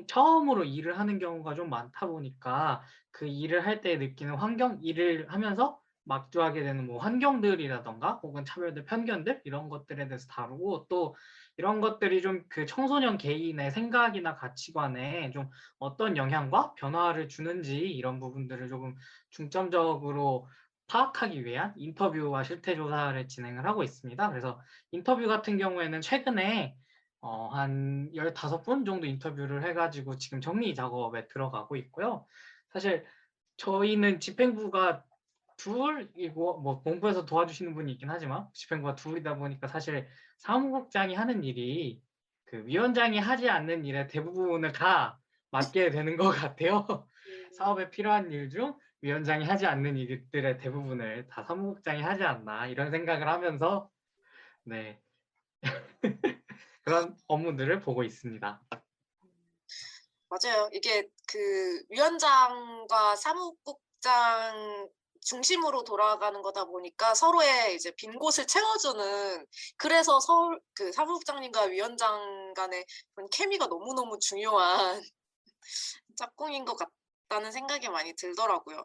처음으로 일을 하는 경우가 좀 많다 보니까 그 일을 할 때 느끼는 일을 하면서 마주하게 되는 뭐 환경들이라던가 혹은 차별들, 편견들 이런 것들에 대해서 다루고 또 이런 것들이 좀 그 청소년 개인의 생각이나 가치관에 좀 어떤 영향과 변화를 주는지 이런 부분들을 조금 중점적으로 파악하기 위한 인터뷰와 실태조사를 진행을 하고 있습니다. 그래서 인터뷰 같은 경우에는 최근에 한 15분 정도 인터뷰를 해가지고 지금 정리 작업에 들어가고 있고요. 사실 저희는 집행부가 둘이고 뭐 본부에서 도와주시는 분이 있긴 하지만 집행부가 둘이다 보니까 사실 사무국장이 하는 일이 그 위원장이 하지 않는 일의 대부분을 다 맡게 되는 것 같아요. 사업에 필요한 일 중 위원장이 하지 않는 일들의 대부분을 다 사무국장이 하지 않나 이런 생각을 하면서 네. 그런 업무들을 보고 있습니다. 맞아요. 이게 그 위원장과 사무국장 중심으로 돌아가는 거다 보니까 서로의 이제 빈 곳을 채워주는 그래서 그 사무국장님과 위원장 간의 그런 케미가 너무너무 중요한 짝꿍인 것 같다는 생각이 많이 들더라고요.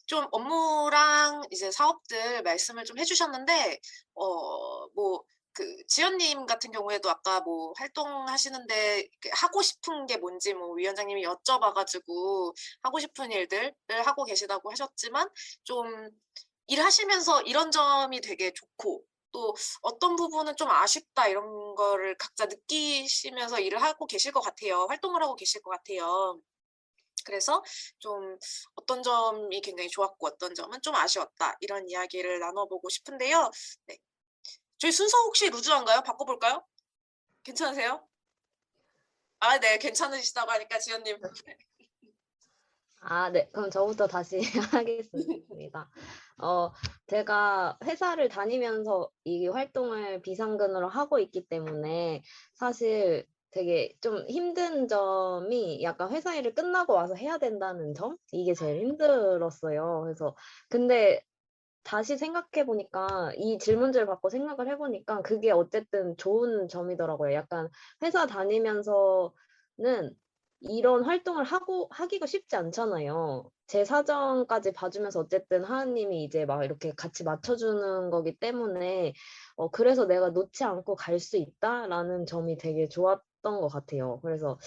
좀 업무랑 이제 사업들 말씀을 좀 해주셨는데, 뭐, 지연님 같은 경우에도 아까 뭐 활동하시는데 하고 싶은 게 뭔지 뭐 위원장님이 여쭤봐가지고 하고 싶은 일들을 하고 계시다고 하셨지만, 좀 일하시면서 이런 점이 되게 좋고, 또 어떤 부분은 좀 아쉽다 이런 거를 각자 느끼시면서 일을 하고 계실 것 같아요. 활동을 하고 계실 것 같아요. 그래서 좀 어떤 점이 굉장히 좋았고 어떤 점은 좀 아쉬웠다 이런 이야기를 나눠보고 싶은데요. 네. 저희 순서 혹시 루즈한가요? 바꿔볼까요? 괜찮으세요? 아, 네, 괜찮으시다고 하니까 지연님. 네. 그럼 저부터 다시 하겠습니다. 제가 회사를 다니면서 이 활동을 비상근으로 하고 있기 때문에 사실 되게 좀 힘든 점이 약간 회사 일을 끝나고 와서 해야 된다는 점? 이게 제일 힘들었어요. 그래서 근데 다시 생각해 보니까 이 질문지를 받고 생각을 해 보니까 그게 어쨌든 좋은 점이더라고요. 약간 회사 다니면서는 이런 활동을 하기가 쉽지 않잖아요. 제 사정까지 봐주면서 어쨌든 하나님이 이제 막 이렇게 같이 맞춰주는 거기 때문에 그래서 내가 놓지 않고 갈 수 있다라는 점이 되게 좋았던 것 같아요. 그래서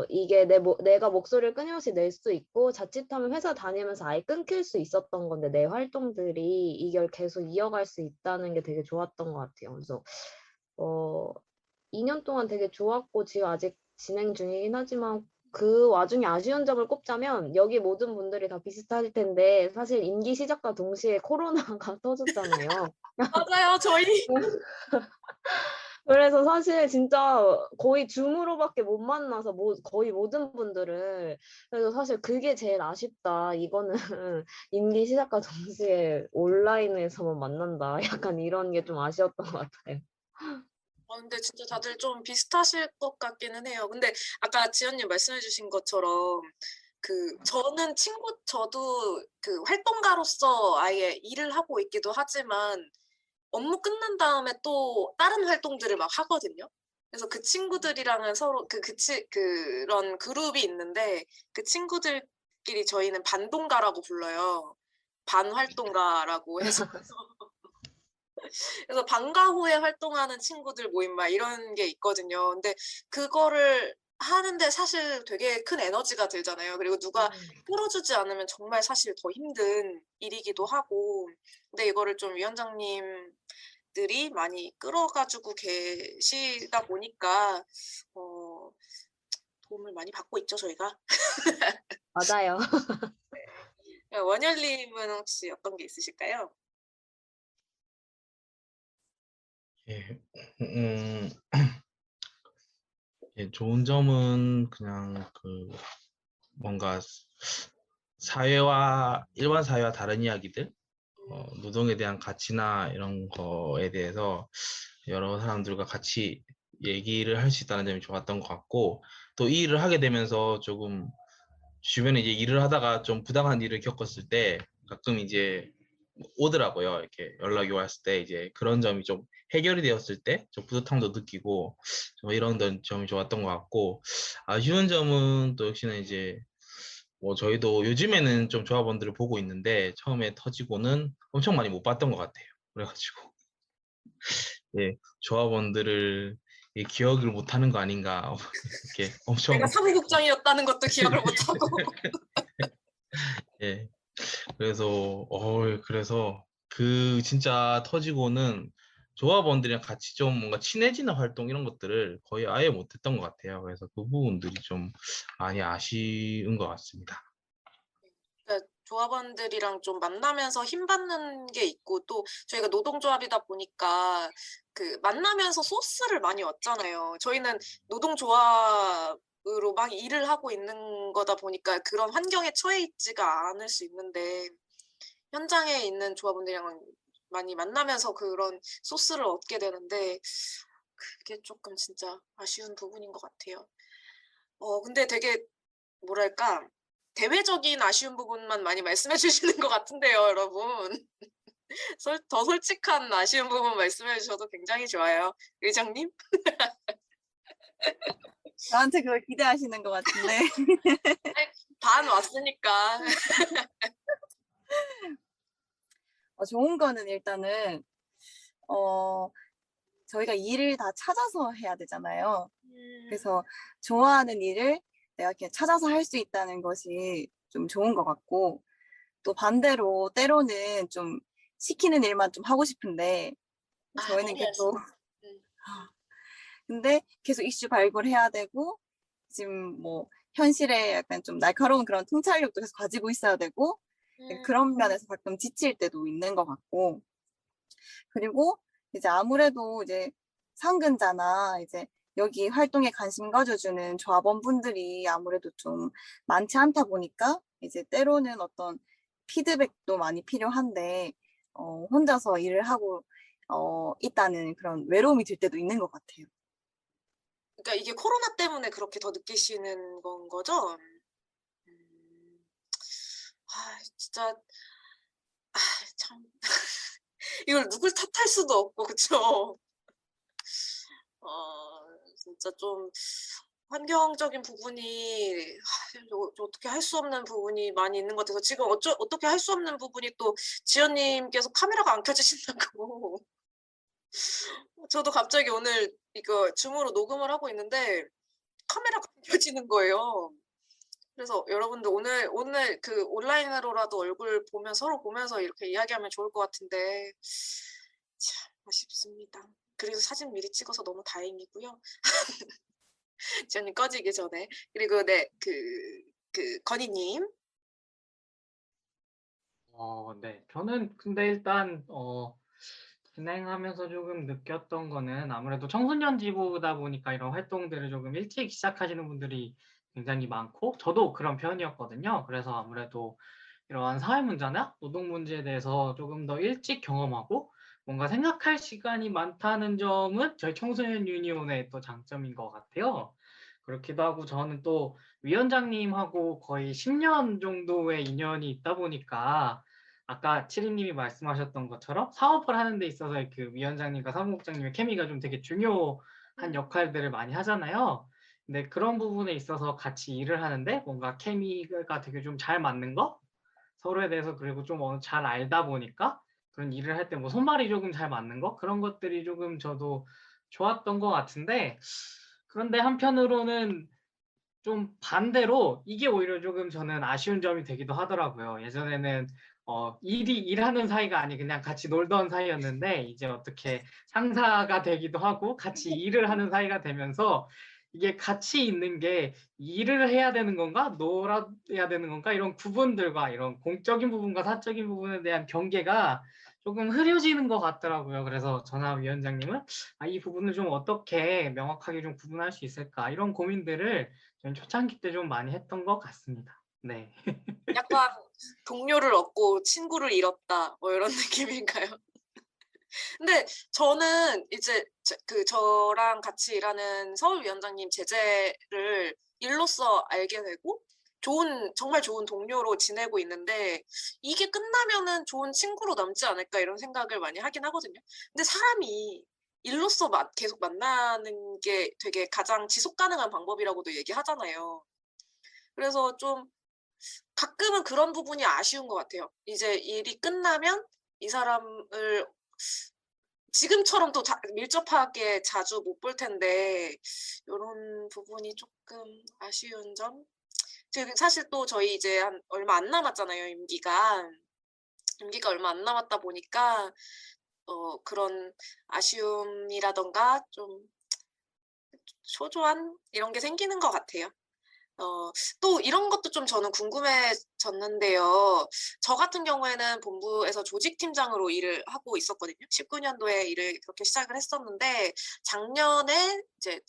이게 내가 목소리를 끊임없이 낼 수 있고 자칫하면 회사 다니면서 아예 끊길 수 있었던 건데 내 활동들이 이걸 계속 이어갈 수 있다는 게 되게 좋았던 것 같아요. 그래서 2년 동안 되게 좋았고 지금 아직 진행 중이긴 하지만 그 와중에 아쉬운 점을 꼽자면 여기 모든 분들이 다 비슷하실 텐데 사실 임기 시작과 동시에 코로나가 터졌잖아요. 맞아요, 저희. 그래서 사실 진짜 거의 줌으로밖에 못 만나서 거의 모든 분들을 그래서 사실 그게 제일 아쉽다. 이거는 임기 시작과 동시에 온라인에서만 만난다. 약간 이런 게 좀 아쉬웠던 것 같아요. 근데 진짜 다들 좀 비슷하실 것 같기는 해요. 근데 아까 지연님 말씀해주신 것처럼 저도 활동가로서 아예 일을 하고 있기도 하지만 업무 끝난 다음에 또 다른 활동들을 막 하거든요. 그래서 그 친구들이랑은 서로 그런 그룹이 있는데 그 친구들끼리 저희는 반동가라고 불러요. 반활동가라고 해서 그래서 방과 후에 활동하는 친구들 모임 막 이런 게 있거든요. 근데 그거를 하는데 사실 되게 큰 에너지가 들잖아요. 그리고 누가 끌어주지 않으면 정말 사실 더 힘든 일이기도 하고. 근데 이거를 좀 위원장님들이 많이 끌어가지고 계시다 보니까 도움을 많이 받고 있죠, 저희가. 맞아요. 원열님은 혹시 어떤 게 있으실까요? 예, 예, 좋은 점은 그냥 뭔가 일반 사회와 다른 이야기들, 노동에 대한 가치나 이런 거에 대해서 여러 사람들과 같이 얘기를 할 수 있다는 점이 좋았던 것 같고, 또 이 일을 하게 되면서 조금 주변에 이제 일을 하다가 좀 부당한 일을 겪었을 때 가끔 이제 오더라고요. 이렇게 연락이 왔을 때 이제 그런 점이 좀 해결이 되었을 때 좀 뿌듯함도 느끼고 좀 이런 점이 좋았던 것 같고, 아쉬운 점은 또 역시나 이제 뭐 저희도 요즘에는 좀 조합원들을 보고 있는데 처음에 터지고는 엄청 많이 못 봤던 것 같아요. 그래가지고 예, 조합원들을 기억을 못하는 거 아닌가 이렇게 내가 엄청 사무국장이었다는 것도 기억을 못하고. 예, 그래서 진짜 터지고는 조합원들이랑 같이 좀 뭔가 친해지는 활동 이런 것들을 거의 아예 못했던 것 같아요. 그래서 그 부분들이 좀 많이 아쉬운 것 같습니다. 그러니까 조합원들이랑 좀 만나면서 힘받는 게 있고 또 저희가 노동조합이다 보니까 만나면서 소스를 많이 얻잖아요. 저희는 노동조합으로 막 일을 하고 있는 거다 보니까 그런 환경에 처해 있지가 않을 수 있는데 현장에 있는 조합원들이랑 많이 만나면서 그런 소스를 얻게 되는데 그게 조금 진짜 아쉬운 부분인 것 같아요. 근데 되게 뭐랄까 대외적인 아쉬운 부분만 많이 말씀해 주시는 것 같은데요, 여러분. 더 솔직한 아쉬운 부분 말씀해 주셔도 굉장히 좋아요. 의장님? 저한테 그걸 기대하시는 것 같은데. 반 왔으니까. 좋은 거는 일단은 저희가 일을 다 찾아서 해야 되잖아요. 그래서 좋아하는 일을 내가 그냥 찾아서 할 수 있다는 것이 좀 좋은 것 같고, 또 반대로 때로는 좀 시키는 일만 좀 하고 싶은데 저희는 계속 근데 계속 이슈 발굴해야 되고, 지금 뭐 현실에 약간 좀 날카로운 그런 통찰력도 계속 가지고 있어야 되고, 그런 면에서 가끔 지칠 때도 있는 것 같고, 그리고 이제 아무래도 이제 상근자나 이제 여기 활동에 관심 가져주는 조합원분들이 아무래도 좀 많지 않다 보니까 이제 때로는 어떤 피드백도 많이 필요한데 혼자서 일을 하고 있다는 그런 외로움이 들 때도 있는 것 같아요. 그러니까 이게 코로나 때문에 그렇게 더 느끼시는 건 거죠? 진짜 참 이걸 누굴 탓할 수도 없고 그쵸? 진짜 좀 환경적인 부분이 어떻게 할 수 없는 부분이 많이 있는 것 같아서 지금 어떻게 할 수 없는 부분이 또 지연님께서 카메라가 안 켜지신다고. 저도 갑자기 오늘 이거 줌으로 녹음을 하고 있는데 카메라가 안 켜지는 거예요. 그래서 여러분들 오늘 그 온라인으로라도 얼굴 보면 서로 보면서 이렇게 이야기하면 좋을 것 같은데 참 아쉽습니다. 그리고 사진 미리 찍어서 너무 다행이고요. 지연님 꺼지기 전에. 그리고 네, 건희님. 네. 저는 근데 일단 진행하면서 조금 느꼈던 거는 아무래도 청소년 지부다 보니까 이런 활동들을 조금 일찍 시작하시는 분들이 굉장히 많고, 저도 그런 편이었거든요. 그래서 아무래도 이러한 사회 문제나 노동 문제에 대해서 조금 더 일찍 경험하고 뭔가 생각할 시간이 많다는 점은 저희 청소년 유니온의 또 장점인 것 같아요. 그렇기도 하고 저는 또 위원장님하고 거의 10년 정도의 인연이 있다 보니까 아까 치리님이 말씀하셨던 것처럼 사업을 하는 데 있어서 그 위원장님과 사무국장님의 케미가 좀 되게 중요한 역할들을 많이 하잖아요. 근데 그런 부분에 있어서 같이 일을 하는데 뭔가 케미가 되게 좀 잘 맞는 거? 서로에 대해서 그리고 좀 잘 알다 보니까 그런 일을 할 때 뭐 손발이 조금 잘 맞는 거? 그런 것들이 조금 저도 좋았던 것 같은데, 그런데 한편으로는 좀 반대로 이게 오히려 조금 저는 아쉬운 점이 되기도 하더라고요. 예전에는 일하는 사이가 아니 그냥 같이 놀던 사이였는데 이제 어떻게 상사가 되기도 하고 같이 일을 하는 사이가 되면서 이게 같이 있는 게 일을 해야 되는 건가 놀아야 되는 건가 이런 구분들과 이런 공적인 부분과 사적인 부분에 대한 경계가 조금 흐려지는 것 같더라고요. 그래서 전하 위원장님은 이 부분을 좀 어떻게 명확하게 좀 구분할 수 있을까 이런 고민들을 저는 초창기 때 좀 많이 했던 것 같습니다. 네. 약간 동료를 얻고 친구를 잃었다 뭐 이런 느낌인가요? 근데 저는 이제 저랑 같이 일하는 서울위원장님 제재를 일로서 알게 되고 정말 좋은 동료로 지내고 있는데 이게 끝나면은 좋은 친구로 남지 않을까 이런 생각을 많이 하긴 하거든요. 근데 사람이 일로서 계속 만나는 게 되게 가장 지속 가능한 방법이라고도 얘기하잖아요. 그래서 좀 가끔은 그런 부분이 아쉬운 것 같아요. 이제 일이 끝나면 이 사람을 지금처럼 또 밀접하게 자주 못 볼 텐데 요런 부분이 조금 아쉬운 점? 사실 또 저희 이제 얼마 안 남았잖아요, 임기가. 임기가 얼마 안 남았다 보니까 그런 아쉬움이라던가 좀 초조한 이런 게 생기는 것 같아요. 또 이런 것도 좀 저는 궁금해졌는데요. 저 같은 경우에는 본부에서 조직팀장으로 일을 하고 있었거든요. 19년도에 일을 그렇게 시작을 했었는데 작년에 이제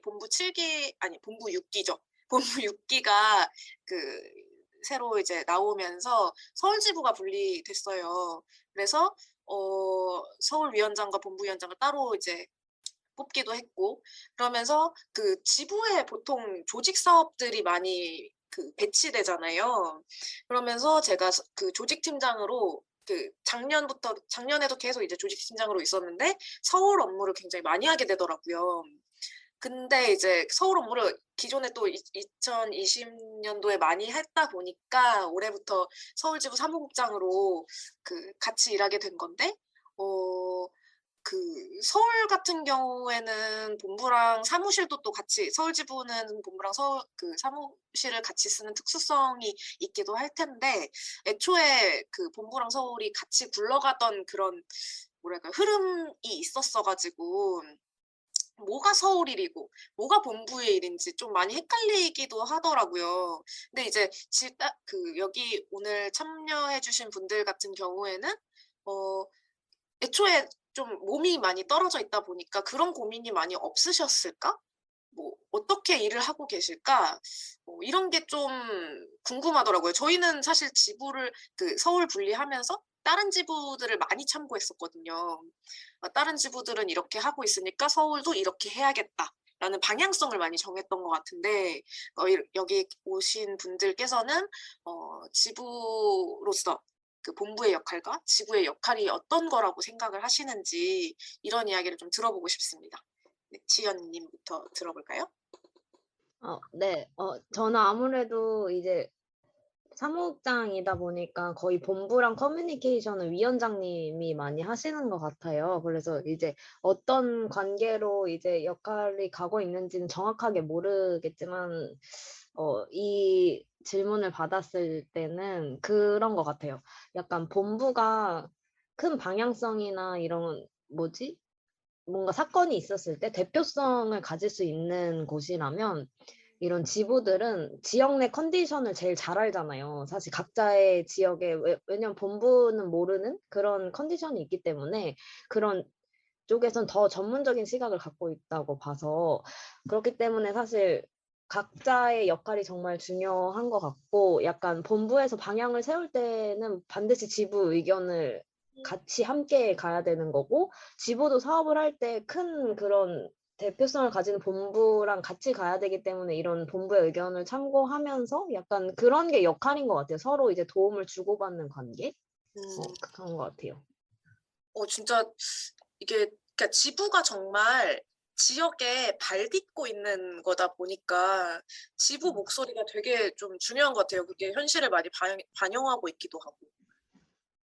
본부 7기 아니 본부 6기죠. 본부 6기가 새로 이제 나오면서 서울 지부가 분리됐어요. 그래서 서울위원장과 본부위원장을 따로 이제 뽑기도 했고, 그러면서 그 지부에 보통 조직 사업들이 많이 배치되잖아요. 그러면서 제가 그 조직팀장으로 작년에도 계속 이제 조직팀장으로 있었는데 서울 업무를 굉장히 많이 하게 되더라고요. 근데 이제 서울 업무를 기존에 또 2020년도에 많이 했다 보니까 올해부터 서울지부 사무국장으로 같이 일하게 된 건데, 서울 같은 경우에는 본부랑 사무실도 또 같이, 서울지부는 본부랑 사무실을 같이 쓰는 특수성이 있기도 할 텐데, 애초에 본부랑 서울이 같이 굴러가던 그런 뭐랄까 흐름이 있었어가지고 뭐가 서울 일이고 뭐가 본부의 일인지 좀 많이 헷갈리기도 하더라고요. 근데 이제 여기 오늘 참여해주신 분들 같은 경우에는 애초에 좀 몸이 많이 떨어져 있다 보니까 그런 고민이 많이 없으셨을까? 뭐 어떻게 일을 하고 계실까? 이런 게 좀 궁금하더라고요. 저희는 사실 지부를 서울 분리하면서 다른 지부들을 많이 참고했었거든요. 다른 지부들은 이렇게 하고 있으니까 서울도 이렇게 해야겠다라는 방향성을 많이 정했던 것 같은데, 여기 오신 분들께서는 지부로서 본부의 역할과 지부의 역할이 어떤 거라고 생각을 하시는지 이런 이야기를 좀 들어보고 싶습니다. 네, 지연님부터 들어볼까요? 네. 저는 아무래도 이제 사무국장이다 보니까 거의 본부랑 커뮤니케이션을 위원장님이 많이 하시는 것 같아요. 그래서 이제 어떤 관계로 이제 역할이 가고 있는지는 정확하게 모르겠지만, 이 질문을 받았을 때는 그런 것 같아요. 약간 본부가 큰 방향성이나 이런, 뭔가 사건이 있었을 때 대표성을 가질 수 있는 곳이라면, 이런 지부들은 지역 내 컨디션을 제일 잘 알잖아요. 사실 각자의 지역에, 왜냐면 본부는 모르는 그런 컨디션이 있기 때문에 그런 쪽에선 더 전문적인 시각을 갖고 있다고 봐서, 그렇기 때문에 사실 각자의 역할이 정말 중요한 것 같고, 약간 본부에서 방향을 세울 때는 반드시 지부 의견을 같이 함께 가야 되는 거고, 지부도 사업을 할 때 큰 그런 대표성을 가지는 본부랑 같이 가야 되기 때문에 이런 본부의 의견을 참고하면서 약간 그런 게 역할인 것 같아요. 서로 이제 도움을 주고받는 관계? 그런 것 같아요. 진짜 이게 그러니까 지부가 정말 지역에 발 딛고 있는 거다 보니까 지부 목소리가 되게 좀 중요한 것 같아요. 그게 현실을 많이 반영하고 있기도 하고.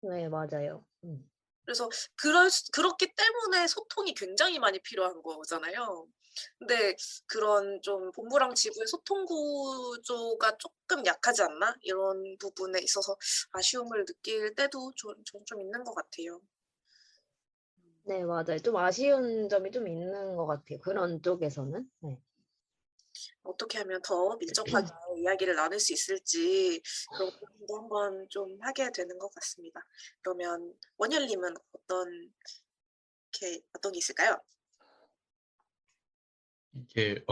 네, 맞아요. 그래서 그렇기 때문에 소통이 굉장히 많이 필요한 거잖아요. 근데 그런 좀 본부랑 지부의 소통 구조가 조금 약하지 않나? 이런 부분에 있어서 아쉬움을 느낄 때도 좀 있는 것 같아요. 네, 맞아요. 좀 아쉬운 점이 좀 있는 것 같아요. 그런 쪽에서는. 네. 어떻게 하면 더 밀접하게 이야기를 나눌 수 있을지 그런 고민도 한번 좀 하게 되는 것 같습니다. 그러면 원열님은 어떤 게 있을까요? 이게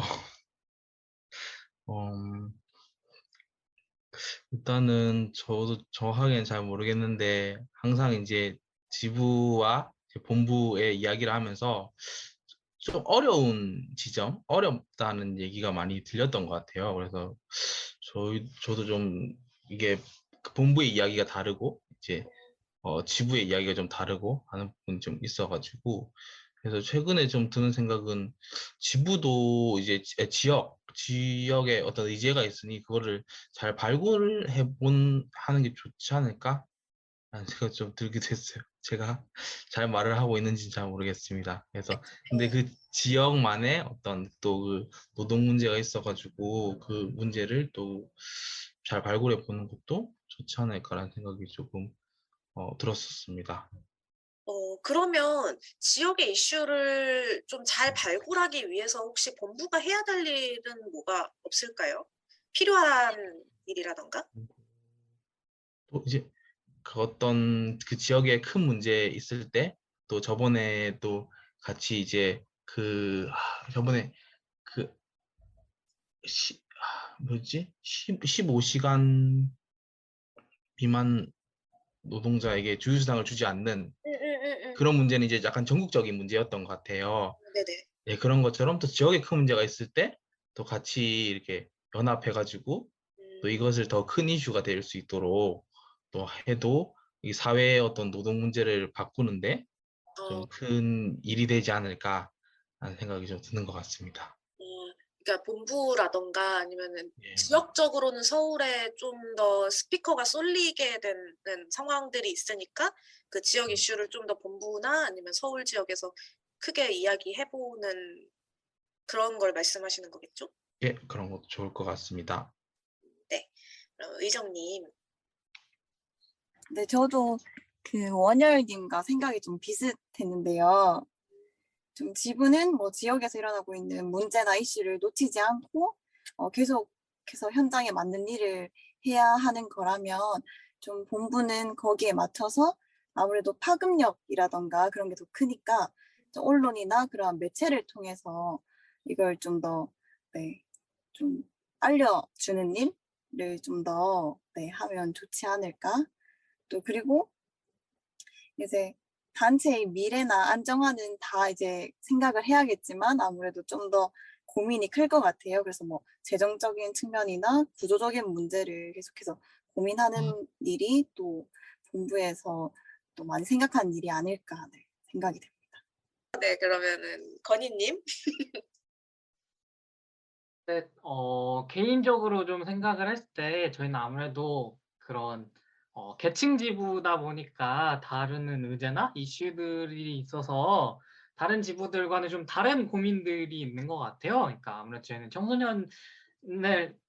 일단은 저도 정확하게는 잘 모르겠는데 항상 이제 지부와 이제 본부의 이야기를 하면서 좀 어려운 지점, 어렵다는 얘기가 많이 들렸던 것 같아요. 그래서 저도 좀 이게 본부의 이야기가 다르고 이제 지부의 이야기가 좀 다르고 하는 부분이 좀 있어가지고, 그래서 최근에 좀 드는 생각은 지부도 이제 지역에 어떤 의제가 있으니 그거를 잘 발굴을 하는 게 좋지 않을까 라는 생각이 좀 들기도 했어요. 제가 잘 말을 하고 있는지는 잘 모르겠습니다. 그래서 근데 그 지역만의 어떤 또 그 노동 문제가 있어가지고 그 문제를 또 잘 발굴해 보는 것도 좋지 않을까라는 생각이 조금 들었었습니다. 그러면 지역의 이슈를 좀 잘 발굴하기 위해서 혹시 본부가 해야 될 일은 뭐가 없을까요? 필요한 일이라던가? 또 이제 그 어떤 그 지역에 큰 문제 있을 때 또 저번에 또 같이 이제 저번에 그 15시간 미만 노동자에게 주휴수당을 주지 않는 그런 문제는 이제 약간 전국적인 문제였던 것 같아요. 네네. 네, 그런 것처럼 또 지역에 큰 문제가 있을 때 또 같이 이렇게 연합해가지고 또 이것을 더 큰 이슈가 될 수 있도록 또 해도 이 사회의 어떤 노동 문제를 바꾸는데 좀 큰 일이 되지 않을까 하는 생각이 좀 드는 것 같습니다. 그러니까 본부라던가 아니면은 예. 지역적으로는 서울에 좀 더 스피커가 쏠리게 되는 상황들이 있으니까 그 지역 이슈를 좀 더 본부나 아니면 서울 지역에서 크게 이야기해보는 그런 걸 말씀하시는 거겠죠? 예, 그런 것도 좋을 것 같습니다. 네. 의정님. 네, 저도 그 원열님과 생각이 좀 비슷했는데요. 좀 지부는 뭐 지역에서 일어나고 있는 문제나 이슈를 놓치지 않고 계속해서 현장에 맞는 일을 해야 하는 거라면 좀 본부는 거기에 맞춰서 아무래도 파급력이라던가 그런 게 더 크니까 좀 언론이나 그런 매체를 통해서 이걸 좀 더, 네, 좀 알려주는 일을 좀 더, 네, 하면 좋지 않을까. 또 그리고 이제 단체의 미래나 안정화는 다 이제 생각을 해야겠지만 아무래도 좀 더 고민이 클 것 같아요. 그래서 뭐 재정적인 측면이나 구조적인 문제를 계속해서 고민하는 일이 또 본부에서 또 많이 생각하는 일이 아닐까 네, 생각이 됩니다. 네, 그러면은 건희님. 네, 개인적으로 좀 생각을 했을 때 저희는 아무래도 그런 계층 지부다 보니까 다루는 의제나 이슈들이 있어서 다른 지부들과는 좀 다른 고민들이 있는 것 같아요. 그러니까 아무래도 저희는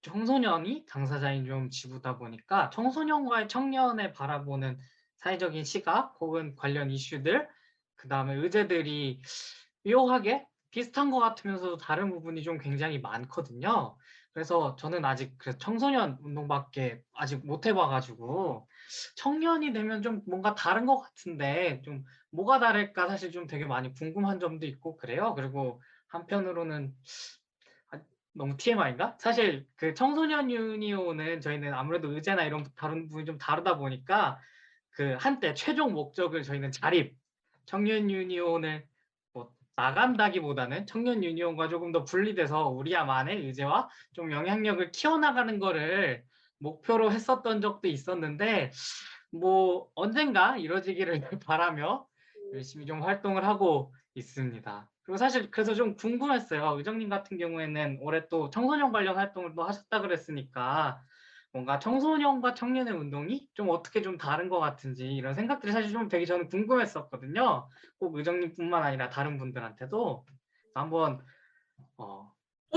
청소년이 당사자인 좀 지부다 보니까 청소년과 청년을 바라보는 사회적인 시각 혹은 관련 이슈들, 그 다음에 의제들이 묘하게 비슷한 것 같으면서도 다른 부분이 좀 굉장히 많거든요. 그래서 저는 아직 청소년 운동밖에 아직 못 해봐가지고 청년이 되면 좀 뭔가 다른 것 같은데 좀 뭐가 다를까 사실 좀 되게 많이 궁금한 점도 있고 그래요. 그리고 한편으로는 너무 TMI인가? 사실 그 청소년 유니온은 저희는 아무래도 의제나 이런 다른 부분이 좀 다르다 보니까 그 한때 최종 목적을 저희는 자립, 청년 유니온을 뭐 나간다기보다는 청년 유니온과 조금 더 분리돼서 우리야만의 의제와 좀 영향력을 키워나가는 거를 목표로 했었던 적도 있었는데 뭐 언젠가 이루어지기를 바라며 열심히 좀 활동을 하고 있습니다. 그리고 사실 그래서 좀 궁금했어요. 의정님 같은 경우에는 올해 또 청소년 관련 활동을 또 하셨다 그랬으니까 뭔가 청소년과 청년의 운동이 좀 어떻게 좀 다른 것 같은지 이런 생각들이 사실 좀 되게 저는 궁금했었거든요. 꼭 의정님뿐만 아니라 다른 분들한테도 한번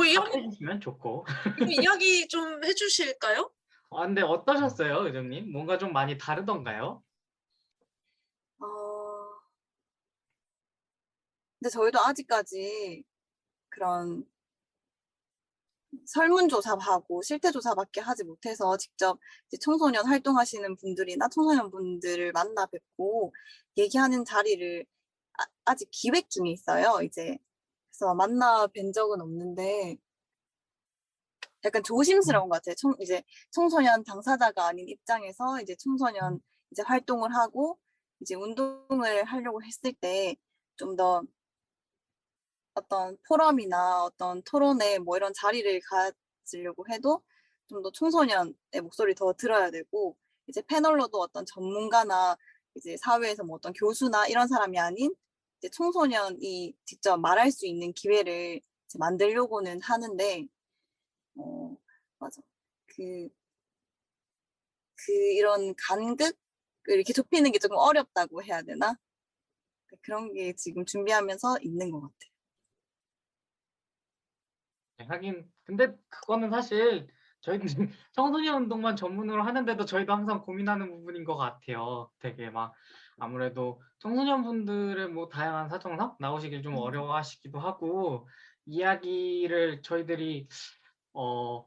이야기, 해주시면 좋고. 이야기 좀 해주실까요? 근데 어떠셨어요, 의정님? 뭔가 좀 많이 다르던가요? 근데 저희도 아직까지 그런 설문조사하고 실태조사밖에 하지 못해서 직접 이제 청소년 활동하시는 분들이나 청소년 분들을 만나 뵙고 얘기하는 자리를 아직 기획 중에 있어요. 이제 그래서 만나 뵌 적은 없는데 약간 조심스러운 것 같아요. 이제 청소년 당사자가 아닌 입장에서 이제 청소년 이제 활동을 하고 이제 운동을 하려고 했을 때 좀 더 어떤 포럼이나 어떤 토론회 뭐 이런 자리를 가지려고 해도 좀 더 청소년의 목소리를 더 들어야 되고 이제 패널로도 어떤 전문가나 이제 사회에서 뭐 어떤 교수나 이런 사람이 아닌 이제 청소년이 직접 말할 수 있는 기회를 이제 만들려고는 하는데 맞아. 이런 간극을 이렇게 좁히는 게 조금 어렵다고 해야 되나? 그런 게 지금 준비하면서 있는 것 같아요. 하긴 근데 그거는 사실 저희는 청소년 운동만 전문으로 하는데도 저희도 항상 고민하는 부분인 것 같아요. 되게 막 아무래도 청소년분들의 뭐 다양한 사정상 나오시길 좀 어려워하시기도 하고 이야기를 저희들이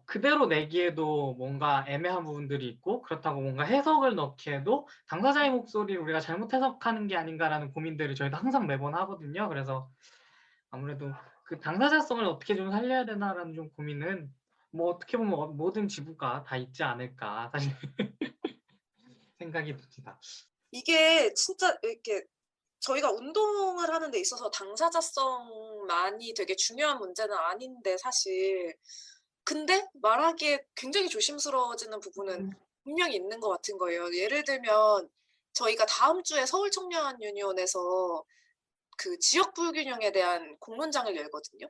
그대로 내기에도 뭔가 애매한 부분들이 있고 그렇다고 뭔가 해석을 넣기에도 당사자의 목소리를 우리가 잘못 해석하는 게 아닌가라는 고민들을 저희도 항상 매번 하거든요. 그래서 아무래도 그 당사자성을 어떻게 좀 살려야 되나라는 좀 고민은 뭐 어떻게 보면 모든 지부가 다 있지 않을까 사실 생각이 듭니다. 이게 진짜 이렇게 저희가 운동을 하는 데 있어서 당사자성만이 되게 중요한 문제는 아닌데 사실 근데 말하기에 굉장히 조심스러워지는 부분은 분명히 있는 것 같은 거예요. 예를 들면 저희가 다음 주에 서울청년유니온에서 그 지역 불균형에 대한 공론장을 열거든요.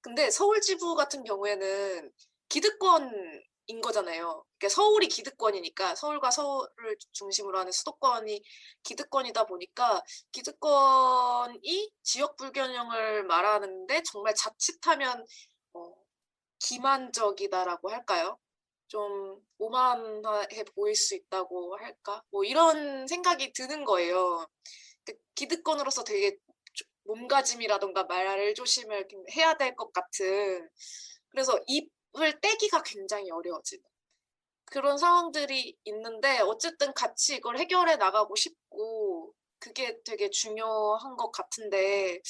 근데 서울 지부 같은 경우에는 기득권인 거잖아요. 그러니까 서울이 기득권이니까 서울과 서울을 중심으로 하는 수도권이 기득권이다 보니까 기득권이 지역 불균형을 말하는데 정말 자칫하면 기만적이다라고 할까요? 좀 오만해 보일 수 있다고 할까? 뭐 이런 생각이 드는 거예요. 기득권으로서 되게 몸가짐이라던가 말 조심을 해야 될 것 같은, 그래서 입을 떼기가 굉장히 어려워지는 그런 상황들이 있는데, 어쨌든 같이 이걸 해결해 나가고 싶고 그게 되게 중요한 것 같은데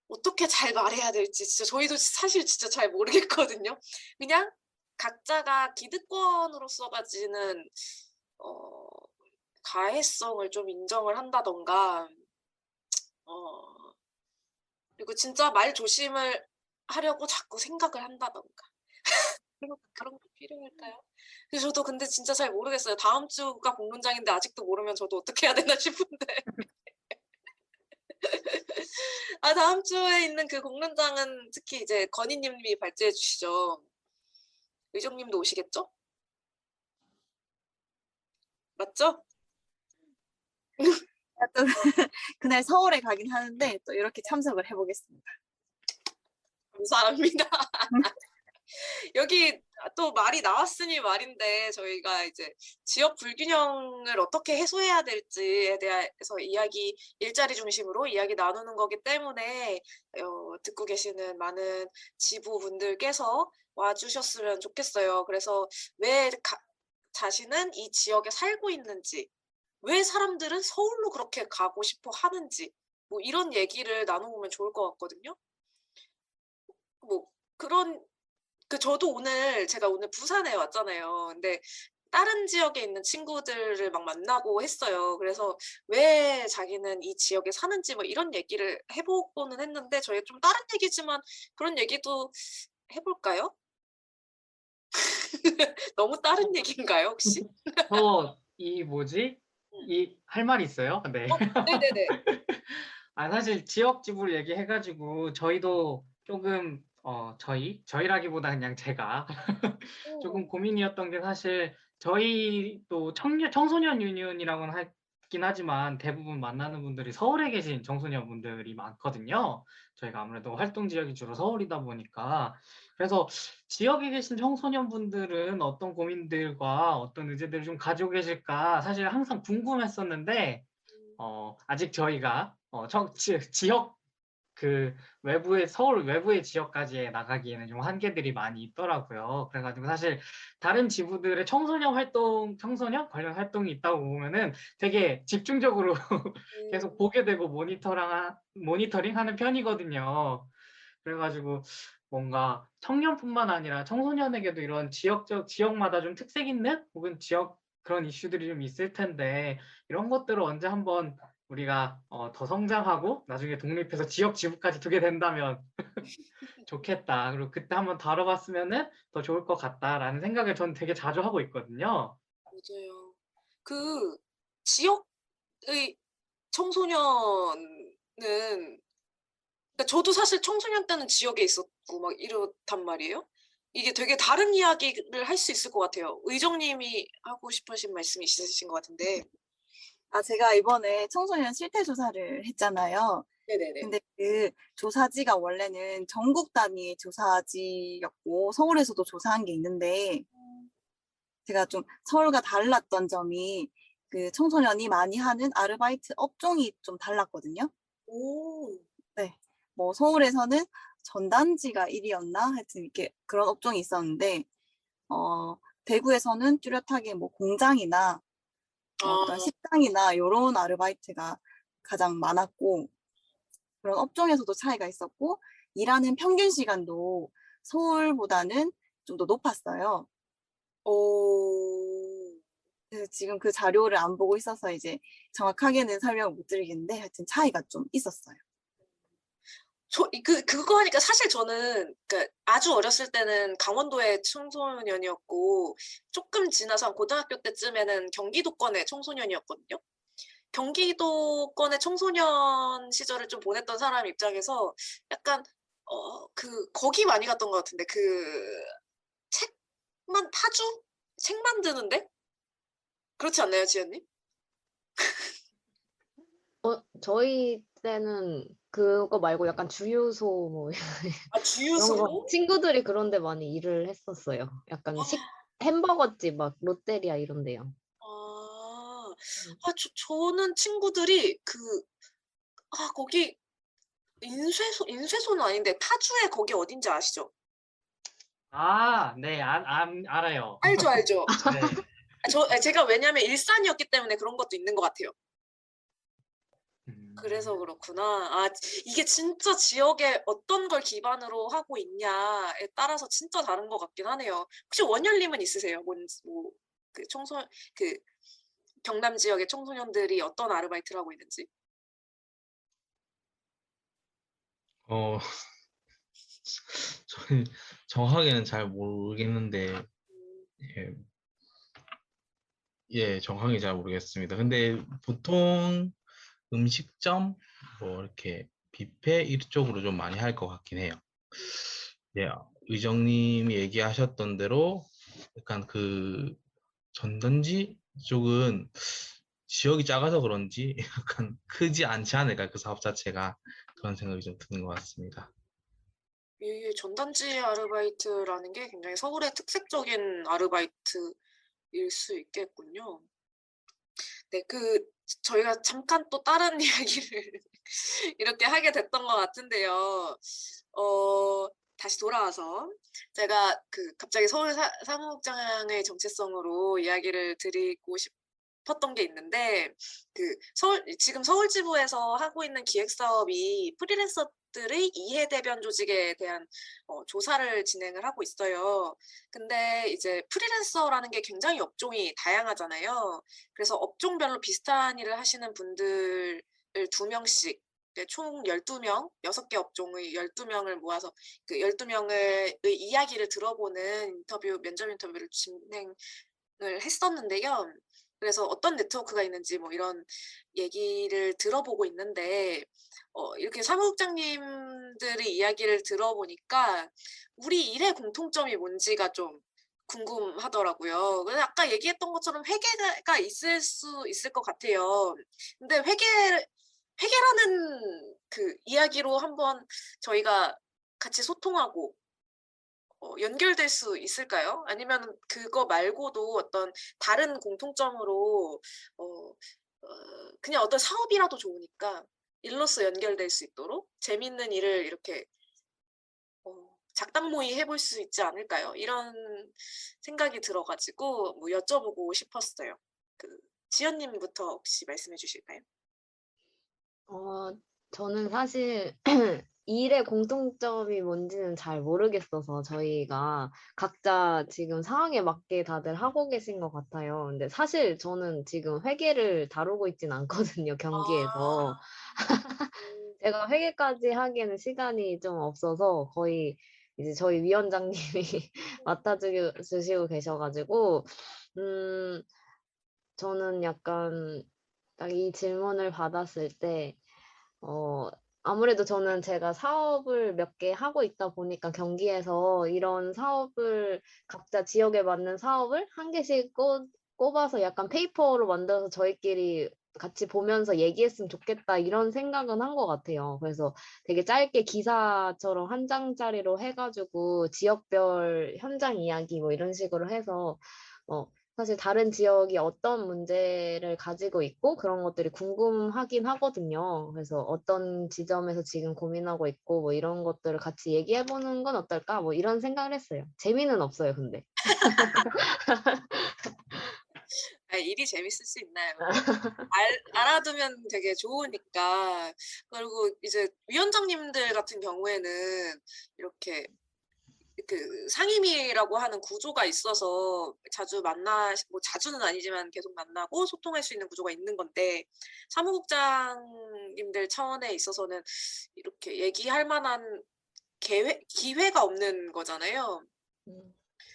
어떻게 잘 말해야 될지 진짜 저희도 사실 진짜 잘 모르겠거든요. 그냥 각자가 기득권으로서 가지는 가해성을 좀 인정을 한다던가, 그리고 진짜 말 조심을 하려고 자꾸 생각을 한다던가 그런 게 필요할까요? 그래서 저도 근데 진짜 잘 모르겠어요. 다음 주가 공론장인데 아직도 모르면 저도 어떻게 해야 되나 싶은데. 다음 주에 있는 그 공론장은 특히 이제 건희님이 발제해 주시죠. 의정님도 오시겠죠? 맞죠? 또 그날 서울에 가긴 하는데 또 이렇게 참석을 해보겠습니다. 감사합니다. 여기 또 말이 나왔으니 말인데 저희가 이제 지역 불균형을 어떻게 해소해야 될지에 대해서 일자리 중심으로 이야기 나누는 거기 때문에 듣고 계시는 많은 지부분들께서 와주셨으면 좋겠어요. 그래서 왜 자신은 이 지역에 살고 있는지, 왜 사람들은 서울로 그렇게 가고 싶어 하는지, 뭐 이런 얘기를 나눠보면 좋을 것 같거든요. 뭐 저도 제가 오늘 부산에 왔잖아요. 근데 다른 지역에 있는 친구들을 막 만나고 했어요. 그래서 왜 자기는 이 지역에 사는지 뭐 이런 얘기를 해보고는 했는데, 저희 좀 다른 얘기지만 그런 얘기도 해볼까요? 너무 다른 얘기인가요, 혹시? 할 말이 있어요? 네. 네네네. 사실 지역 지부를 얘기해가지고 저희도 조금 저희라기보다 그냥 제가 조금 고민이었던 게, 사실 저희도 청소년 유니온이라고는 하긴 하지만 대부분 만나는 분들이 서울에 계신 청소년 분들이 많거든요. 저희가 아무래도 활동 지역이 주로 서울이다 보니까. 그래서 지역에 계신 청소년 분들은 어떤 고민들과 어떤 의제들을 좀 가지고 계실까 사실 항상 궁금했었는데, 아직 저희가 지역 서울 외부의 지역까지 나가기에는 좀 한계들이 많이 있더라고요. 그래가지고 사실 다른 지부들의 청소년 관련 활동이 있다고 보면은 되게 집중적으로 계속 보게 되고 모니터링하는 편이거든요. 그래가지고 뭔가 청년뿐만 아니라 청소년에게도 이런 지역마다 좀 특색 있는 혹은 지역 그런 이슈들이 좀 있을 텐데, 이런 것들을 언제 한번 우리가 더 성장하고 나중에 독립해서 지역 지부까지 두게 된다면 좋겠다. 그리고 그때 한번 다뤄봤으면은 더 좋을 것 같다라는 생각을 저는 되게 자주 하고 있거든요. 맞아요. 그 지역의 청소년은, 그러니까 저도 사실 청소년 때는 지역에 있었고 막 이렇단 말이에요. 이게 되게 다른 이야기를 할 수 있을 것 같아요. 의정님이 하고 싶으신 말씀이 있으신 것 같은데. 제가 이번에 청소년 실태 조사를 했잖아요. 네네네. 근데 그 조사지가 원래는 전국 단위의 조사지였고 서울에서도 조사한 게 있는데, 제가 좀 서울과 달랐던 점이 그 청소년이 많이 하는 아르바이트 업종이 좀 달랐거든요. 오. 네. 뭐 서울에서는 전단지가 1위였나? 하여튼 이렇게 그런 업종이 있었는데, 대구에서는 뚜렷하게 뭐 공장이나 어떤 식당이나 이런 아르바이트가 가장 많았고, 그런 업종에서도 차이가 있었고, 일하는 평균 시간도 서울보다는 좀 더 높았어요. 그래서 지금 그 자료를 안 보고 있어서 이제 정확하게는 설명을 못 드리겠는데, 하여튼 차이가 좀 있었어요. 그거 하니까 사실 저는 아주 어렸을 때는 강원도의 청소년이었고, 조금 지나서 한 고등학교 때쯤에는 경기도권의 청소년이었거든요. 경기도권의 청소년 시절을 좀 보냈던 사람 입장에서 약간 거기 많이 갔던 것 같은데 파주? 책 만드는데? 그렇지 않나요, 지연님? 저희 때는 그거 말고 약간 주유소 뭐 아, 그런 거 주유소? 친구들이 그런 데 많이 일을 했었어요. 약간 햄버거집 막 롯데리아 이런 데요. 아, 저는 친구들이 거기 인쇄소는 아닌데 파주에 거기 어딘지 아시죠? 아, 네, 알아요. 알죠, 알죠. 네. 제가 왜냐면 일산이었기 때문에 그런 것도 있는 것 같아요. 음, 그래서 그렇구나. 아, 이게 진짜 지역에 어떤 걸 기반으로 하고 있냐에 따라서 진짜 다른 것 같긴 하네요. 혹시 원열님은 있으세요? 그 경남 지역의 청소년들이 어떤 아르바이트를 하고 있는지? 어, 저는 정확하게는 잘 모르겠는데, 예, 정확하게 잘 모르겠습니다. 근데 보통 음식점, 뭐 이렇게 뷔페 이쪽으로 좀 많이 할 것 같긴 해요. 예, 의정님이 얘기하셨던 대로 약간 전단지 쪽은 지역이 작아서 그런지 약간 크지 않지 않을까, 그 사업 자체가. 그런 생각이 좀 드는 것 같습니다. 이게 전단지 아르바이트라는 게 굉장히 서울의 특색적인 아르바이트일 수 있겠군요. 네, 저희가 잠깐 또 다른 이야기를 이렇게 하게 됐던 것 같은데요. 다시 돌아와서 제가 갑자기 서울 사무국장의 정체성으로 이야기를 드리고 싶었던 게 있는데, 지금 서울지부에서 하고 있는 기획사업이 프리랜서들의 이해 대변 조직에 대한 조사를 진행을 하고 있어요. 근데 이제 프리랜서라는 게 굉장히 업종이 다양하잖아요. 그래서 업종별로 비슷한 일을 하시는 분들을 2명씩, 총 12명, 6개 업종의 12명을 모아서 그 12명의 이야기를 들어보는 면접 인터뷰를 진행을 했었는데요. 그래서 어떤 네트워크가 있는지 뭐 이런 얘기를 들어보고 있는데, 이렇게 사무국장님들의 이야기를 들어보니까 우리 일의 공통점이 뭔지가 좀 궁금하더라고요. 그래서 아까 얘기했던 것처럼 회계가 있을 수 있을 것 같아요. 근데 회계라는 이야기로 한번 저희가 같이 소통하고 연결될 수 있을까요? 아니면 그거 말고도 어떤 다른 공통점으로 그냥 어떤 사업이라도 좋으니까 일로서 연결될 수 있도록 재밌는 일을 이렇게 작당모의 해볼 수 있지 않을까요? 이런 생각이 들어가지고 뭐 여쭤보고 싶었어요. 지연님부터 혹시 말씀해 주실까요? 저는 사실 일의 공통점이 뭔지는 잘 모르겠어서 저희가 각자 지금 상황에 맞게 다들 하고 계신 것 같아요. 근데 사실 저는 지금 회계를 다루고 있진 않거든요, 경기에서. 제가 회계까지 하기에는 시간이 좀 없어서 거의 이제 저희 위원장님이 맡아주시고 계셔가지고, 저는 약간 딱 이 질문을 받았을 때, 아무래도 저는 제가 사업을 몇 개 하고 있다 보니까 경기에서 이런 사업을 각자 지역에 맞는 사업을 한 개씩 꼽아서 약간 페이퍼로 만들어서 저희끼리 같이 보면서 얘기했으면 좋겠다 이런 생각은 한 것 같아요. 그래서 되게 짧게 기사처럼 한 장짜리로 해가지고 지역별 현장 이야기 뭐 이런 식으로 해서 사실 다른 지역이 어떤 문제를 가지고 있고 그런 것들이 궁금하긴 하거든요. 그래서 어떤 지점에서 지금 고민하고 있고 뭐 이런 것들을 같이 얘기해보는 건 어떨까? 뭐 이런 생각을 했어요. 재미는 없어요, 근데. 일이 재밌을 수 있나요? 알아두면 되게 좋으니까. 그리고 이제 위원장님들 같은 경우에는 이렇게 상임위라고 하는 구조가 있어서 자주 뭐 자주는 아니지만 계속 만나고 소통할 수 있는 구조가 있는 건데, 사무국장님들 차원에 있어서는 이렇게 얘기할 만한 기회가 없는 거잖아요.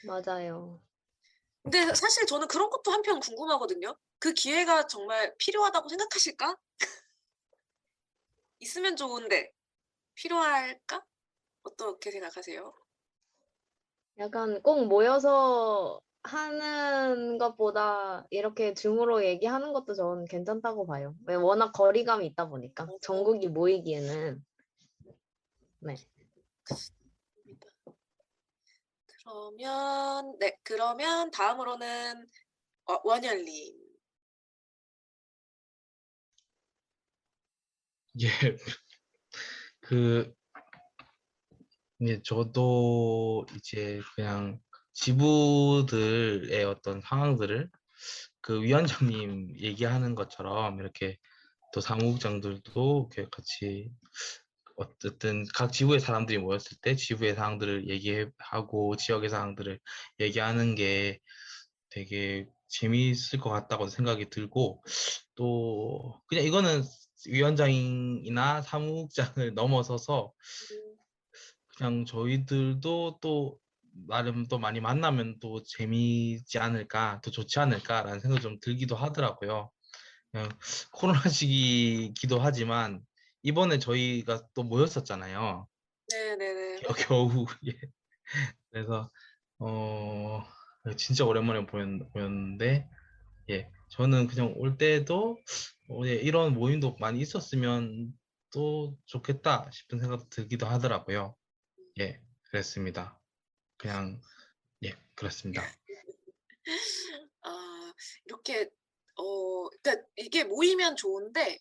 맞아요. 근데 사실 저는 그런 것도 한편 궁금하거든요. 그 기회가 정말 필요하다고 생각하실까? 있으면 좋은데 필요할까? 어떻게 생각하세요? 약간 꼭 모여서 하는 것보다 이렇게 줌으로 얘기하는 것도 저는 괜찮다고 봐요. 왜 워낙 거리감이 있다 보니까 전국이 모이기에는. 네. 그러면 다음으로는 원열님. 예, 그, 예, 저도 이제 그냥 지부들의 어떤 상황들을 그 위원장님 얘기하는 것처럼 이렇게 또 사무국장들도 이렇게 같이 어쨌든 각 지부의 사람들이 모였을 때 지부의 상황들을 얘기하고 지역의 상황들을 얘기하는 게 되게 재미있을 것 같다고 생각이 들고 또 그냥 이거는 위원장이나 사무국장을 넘어서서 그냥 저희들도 또 나름 또 많이 만나면 또 재미있지 않을까, 또 좋지 않을까라는 생각이 좀 들기도 하더라고요. 그냥 코로나 시기이기도 하지만 이번에 저희가 또 모였었잖아요. 네네네. 겨우. 예. 그래서 어 진짜 오랜만에 보였는데 예, 저는 그냥 올 때도 예, 이런 모임도 많이 있었으면 또 좋겠다 싶은 생각도 들기도 하더라고요. 예, 그랬습니다. 그냥 예, 그렇습니다. 아, 이렇게 그러니까 이게 모이면 좋은데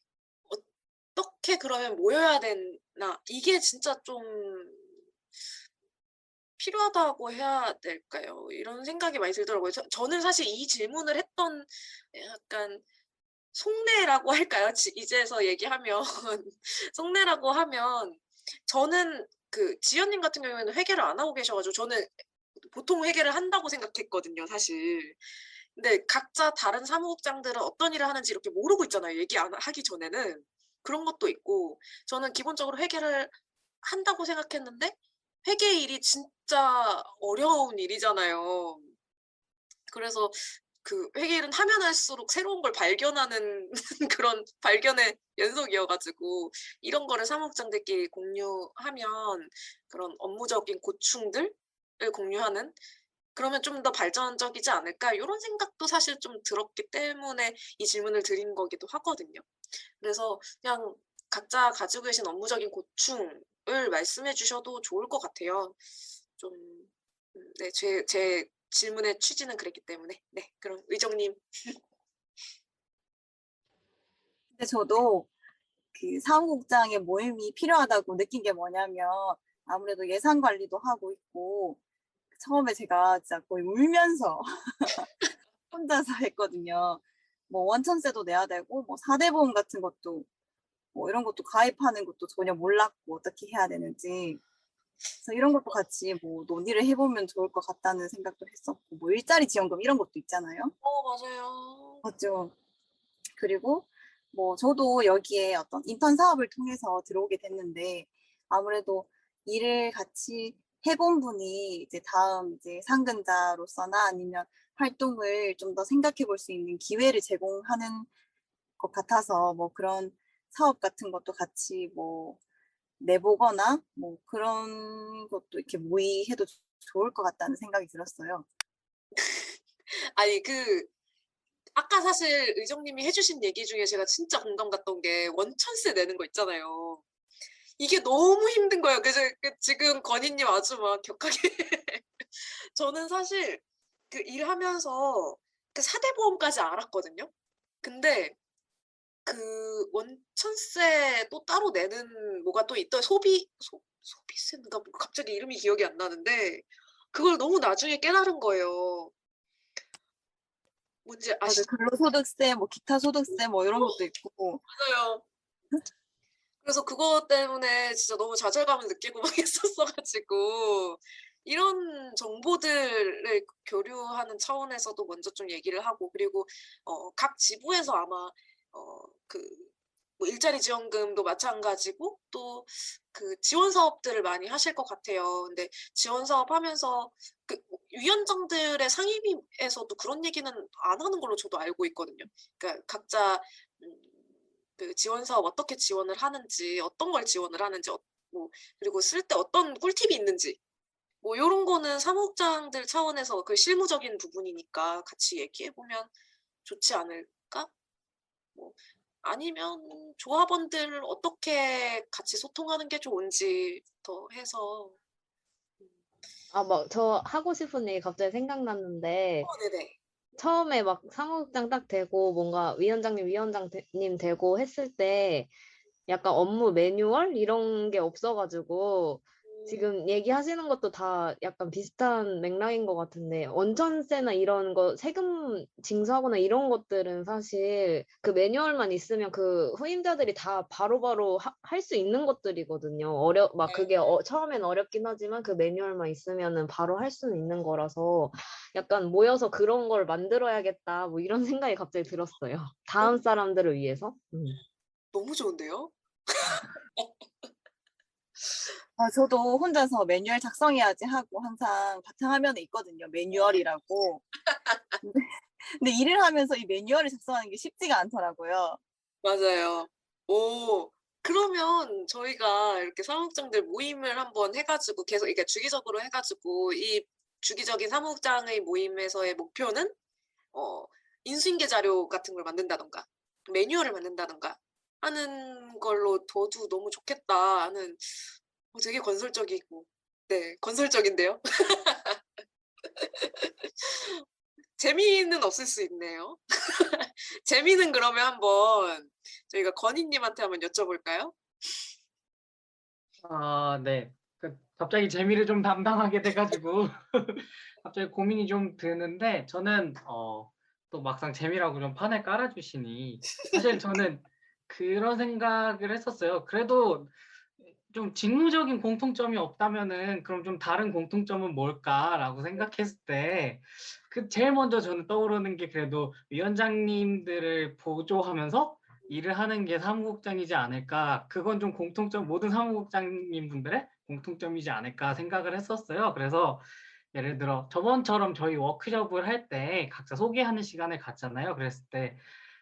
어떻게 그러면 모여야 되나? 이게 진짜 좀 필요하다고 해야 될까요? 이런 생각이 많이 들더라고요. 저는 사실 이 질문을 했던 약간 속내라고 할까요? 이제서 얘기하면 속내라고 하면 저는 그 지연님 같은 경우에는 회계를 안 하고 계셔가지고 저는 보통 회계를 한다고 생각했거든요, 사실. 근데 각자 다른 사무국장들은 어떤 일을 하는지 이렇게 모르고 있잖아요. 얘기 안 하기 전에는. 그런 것도 있고 저는 기본적으로 회계를 한다고 생각했는데 회계 일이 진짜 어려운 일이잖아요. 그래서 그 회계 일은 하면 할수록 새로운 걸 발견하는 그런 발견의 연속이어가지고 이런 거를 사무국장들끼리 공유하면 그런 업무적인 고충들을 공유하는 그러면 좀 더 발전적이지 않을까 이런 생각도 사실 좀 들었기 때문에 이 질문을 드린 거기도 하거든요. 그래서 그냥 각자 가지고 계신 업무적인 고충을 말씀해 주셔도 좋을 것 같아요. 좀 네, 제 질문의 취지는 그랬기 때문에 네, 그럼 의정님. 근데 저도 그 사무국장의 모임이 필요하다고 느낀 게 뭐냐면 아무래도 예산 관리도 하고 있고 처음에 제가 진짜 거의 울면서 혼자서 했거든요. 뭐 원천세도 내야 되고 뭐 4대 보험 같은 것도 뭐 이런 것도 가입하는 것도 전혀 몰랐고 어떻게 해야 되는지 그래서 이런 것도 같이 뭐 논의를 해보면 좋을 것 같다는 생각도 했었고 뭐 일자리 지원금 이런 것도 있잖아요. 맞아요. 맞죠. 그리고 뭐 저도 여기에 어떤 인턴 사업을 통해서 들어오게 됐는데 아무래도 일을 같이 해본 분이 이제 다음 이제 상근자로서나 아니면 활동을 좀 더 생각해 볼 수 있는 기회를 제공하는 것 같아서 뭐 그런 사업 같은 것도 같이 뭐 내보거나 뭐 그런 것도 이렇게 모의해도 좋을 것 같다는 생각이 들었어요. 아니 아까 사실 의정님이 해주신 얘기 중에 제가 진짜 공감 갔던 게 원천세 내는 거 있잖아요. 이게 너무 힘든 거예요. 그래서 지금 건희님 아주 막 격하게 저는 사실 그 일하면서 그 4대 보험까지 알았거든요. 근데 그 원천세 또 따로 내는 뭐가 또 있더 소비세인가 뭐 갑자기 이름이 기억이 안 나는데 그걸 너무 나중에 깨달은 거예요. 뭔지 맞아요. 아시죠? 근로소득세, 뭐 기타 소득세 뭐 이런 것도 있고. 맞아요. 그래서 그것 때문에 진짜 너무 좌절감을 느끼고 막 했었어가지고 이런 정보들을 교류하는 차원에서도 먼저 좀 얘기를 하고 그리고 각 지부에서 아마 뭐 일자리 지원금도 마찬가지고 또 그 지원 사업들을 많이 하실 것 같아요. 근데 지원 사업 하면서 그 위원장들의 상임위에서도 그런 얘기는 안 하는 걸로 저도 알고 있거든요. 그러니까 각자 그 지원 사업 어떻게 지원을 하는지, 어떤 걸 지원을 하는지, 뭐 그리고 쓸 때 어떤 꿀팁이 있는지 뭐 요런 거는 사무국장들 차원에서 그 실무적인 부분이니까 같이 얘기해 보면 좋지 않을까? 뭐 아니면 조합원들 어떻게 같이 소통하는 게 좋은지부터 해서 아, 막 저 하고 싶은 얘기 갑자기 생각났는데 네네. 처음에 막 사무국장 딱 되고 뭔가 위원장님 되고 했을 때 약간 업무 매뉴얼 이런 게 없어가지고 지금 얘기하시는 것도 다 약간 비슷한 맥락인 것 같은데 원천세나 이런 거 세금 징수하거나 이런 것들은 사실 그 매뉴얼만 있으면 그 후임자들이 다 바로바로 할 수 있는 것들이거든요. 막 그게 처음엔 어렵긴 하지만 그 매뉴얼만 있으면은 바로 할 수는 있는 거라서 약간 모여서 그런 걸 만들어야겠다 뭐 이런 생각이 갑자기 들었어요. 다음 사람들을 위해서. 너무 좋은데요? 저도 혼자서 매뉴얼 작성해야지 하고 항상 바탕화면에 있거든요. 매뉴얼이라고. 근데 일을 하면서 이 매뉴얼을 작성하는 게 쉽지가 않더라고요. 맞아요. 오, 그러면 저희가 이렇게 사무국장들 모임을 한번 해가지고 계속 이게 주기적으로 해가지고 이 주기적인 사무국장의 모임에서의 목표는 인수인계 자료 같은 걸 만든다던가 매뉴얼을 만든다던가 하는 걸로 둬도 너무 좋겠다 하는 되게 건설적이고 네 건설적인데요. 재미는 없을 수 있네요. 재미는 그러면 한번 저희가 건희님한테 한번 여쭤볼까요? 네. 갑자기 재미를 좀 담당하게 돼가지고 갑자기 고민이 좀 드는데 저는 또 막상 재미라고 좀 판을 깔아주시니 사실 저는 그런 생각을 했었어요. 그래도 좀 직무적인 공통점이 없다면은 그럼 좀 다른 공통점은 뭘까라고 생각했을 때 제일 먼저 저는 떠오르는 게 그래도 위원장님들을 보조하면서 일을 하는 게 사무국장이지 않을까. 그건 좀 모든 사무국장님 분들의 공통점이지 않을까 생각을 했었어요. 그래서 예를 들어 저번처럼 저희 워크숍을 할 때 각자 소개하는 시간을 갖잖아요. 그랬을 때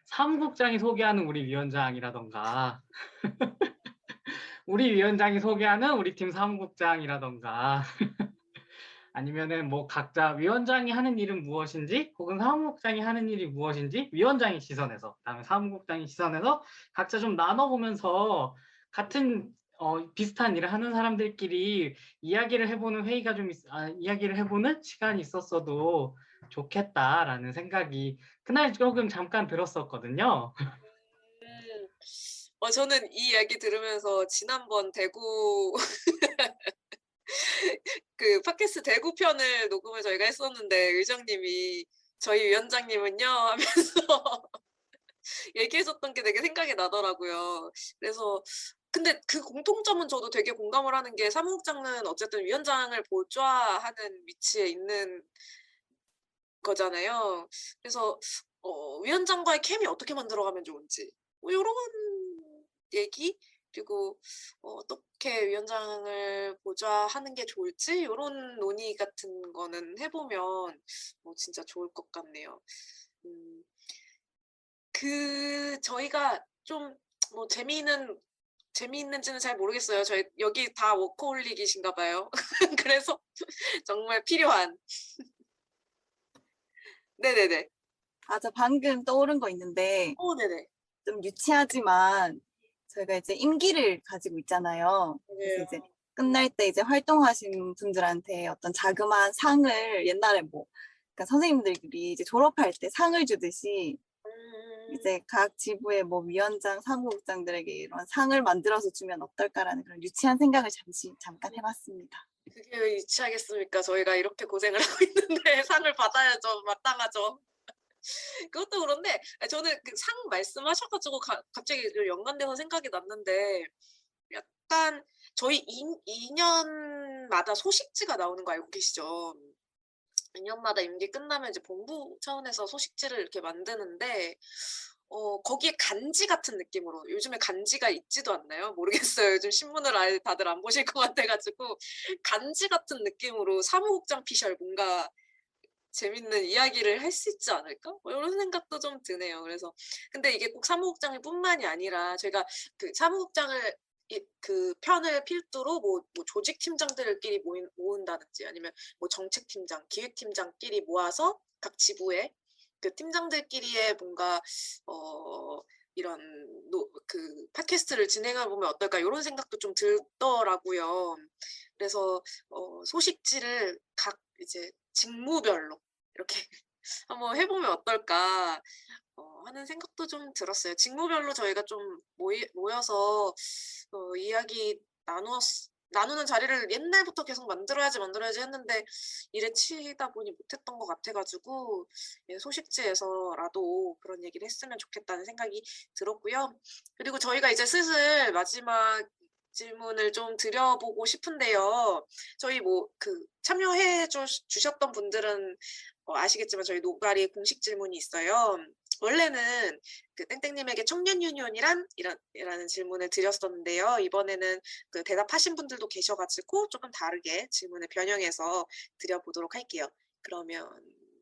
사무국장이 소개하는 우리 위원장이라던가 우리 위원장이 소개하는 우리 팀 사무국장이라던가 아니면은 뭐 각자 위원장이 하는 일은 무엇인지 혹은 사무국장이 하는 일이 무엇인지 위원장의 시선에서 그다음에 사무국장의 시선에서 각자 좀 나눠보면서 같은 비슷한 일을 하는 사람들끼리 이야기를 해보는 이야기를 해보는 시간이 있었어도 좋겠다라는 생각이 그날 조금 잠깐 들었었거든요. 저는 이 이야기 들으면서 지난번 대구 그 팟캐스트 대구 편을 녹음을 저희가 했었는데 의장님이 저희 위원장님은요 하면서 얘기해줬던 게 되게 생각이 나더라고요. 그래서 근데 그 공통점은 저도 되게 공감을 하는 게 사무국장은 어쨌든 위원장을 보좌하는 위치에 있는 거잖아요. 그래서 위원장과의 케미 어떻게 만들어가면 좋은지 뭐 이런 얘기 그리고 어떻게 위원장을 보좌하는 게 좋을지 이런 논의 같은 거는 해보면 진짜 좋을 것 같네요. 저희가 좀 뭐 재미있는지는 잘 모르겠어요. 저희 여기 다 워커홀릭이신가 봐요. 그래서 정말 필요한 네네네. 저 방금 떠오른 거 있는데 네네. 좀 유치하지만 저희가 이제 임기를 가지고 있잖아요. 그래서 이제 끝날 때 이제 활동하신 분들한테 어떤 자그마한 상을 옛날에 그러니까 선생님들끼리 이제 졸업할 때 상을 주듯이 이제 각 지부의 위원장, 사무국장들에게 이런 상을 만들어서 주면 어떨까라는 그런 유치한 생각을 잠깐 해봤습니다. 그게 왜 유치하겠습니까? 저희가 이렇게 고생을 하고 있는데 상을 받아야죠. 마땅하죠. 그것도 그런데 저는 그 상 말씀하셔가지고 갑자기 연관돼서 생각이 났는데 약간 저희 2년마다 소식지가 나오는 거 알고 계시죠? 2년마다 임기 끝나면 이제 본부 차원에서 소식지를 이렇게 만드는데 거기에 간지 같은 느낌으로 요즘에 간지가 있지도 않나요? 모르겠어요. 요즘 신문을 아예 다들 안 보실 것 같아가지고 간지 같은 느낌으로 사무국장 피셜 뭔가 재밌는 이야기를 할 수 있지 않을까? 이런 생각도 좀 드네요. 그래서 근데 이게 꼭 사무국장일 뿐만이 아니라 저희가 그 사무국장을 그 편을 필두로 뭐 조직 팀장들끼리 모은다든지 아니면 뭐 정책팀장, 기획팀장끼리 모아서 각 지부에 그 팀장들끼리의 뭔가 이런 그 팟캐스트를 진행해 보면 어떨까 이런 생각도 좀 들더라고요. 그래서 소식지를 각 이제 직무별로 이렇게 한번 해보면 어떨까 하는 생각도 좀 들었어요. 직무별로 저희가 좀 모여서 이야기 나누는 자리를 옛날부터 계속 만들어야지 했는데 일에 치이다 보니 못했던 것 같아가지고 소식지에서라도 그런 얘기를 했으면 좋겠다는 생각이 들었고요. 그리고 저희가 이제 슬슬 마지막 질문을 좀 드려보고 싶은데요. 저희 뭐 그 참여해 주셨던 분들은 아시겠지만 저희 노가리 공식 질문이 있어요. 원래는 그 땡땡님에게 청년 유니온이란 이라는 질문을 드렸었는데요. 이번에는 그 대답하신 분들도 계셔가지고 조금 다르게 질문을 변형해서 드려보도록 할게요. 그러면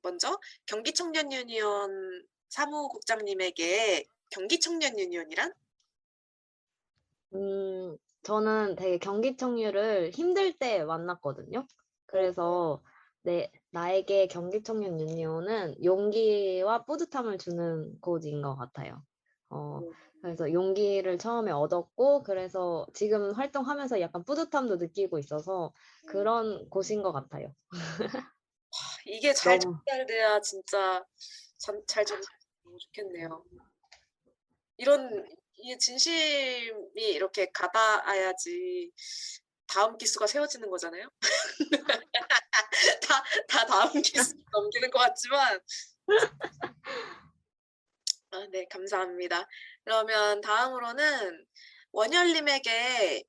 먼저 경기청년 유니온 사무국장님에게 경기청년 유니온이란? 저는 되게 경기청유를 힘들 때 만났거든요. 그래서 나에게 경기청년 유니온은 용기와 뿌듯함을 주는 곳인 것 같아요. 그래서 용기를 처음에 얻었고, 그래서 지금 활동하면서 약간 뿌듯함도 느끼고 있어서 그런 곳인 것 같아요. 이게 잘 너무 전달돼야 진짜 잘 전달되면 좋겠네요. 이게 진심이 이렇게 가닿아야지 다음 기수가 세워지는 거잖아요. 다 다음 기수 넘기는 것 같지만 네, 감사합니다. 그러면 다음으로는 원열님에게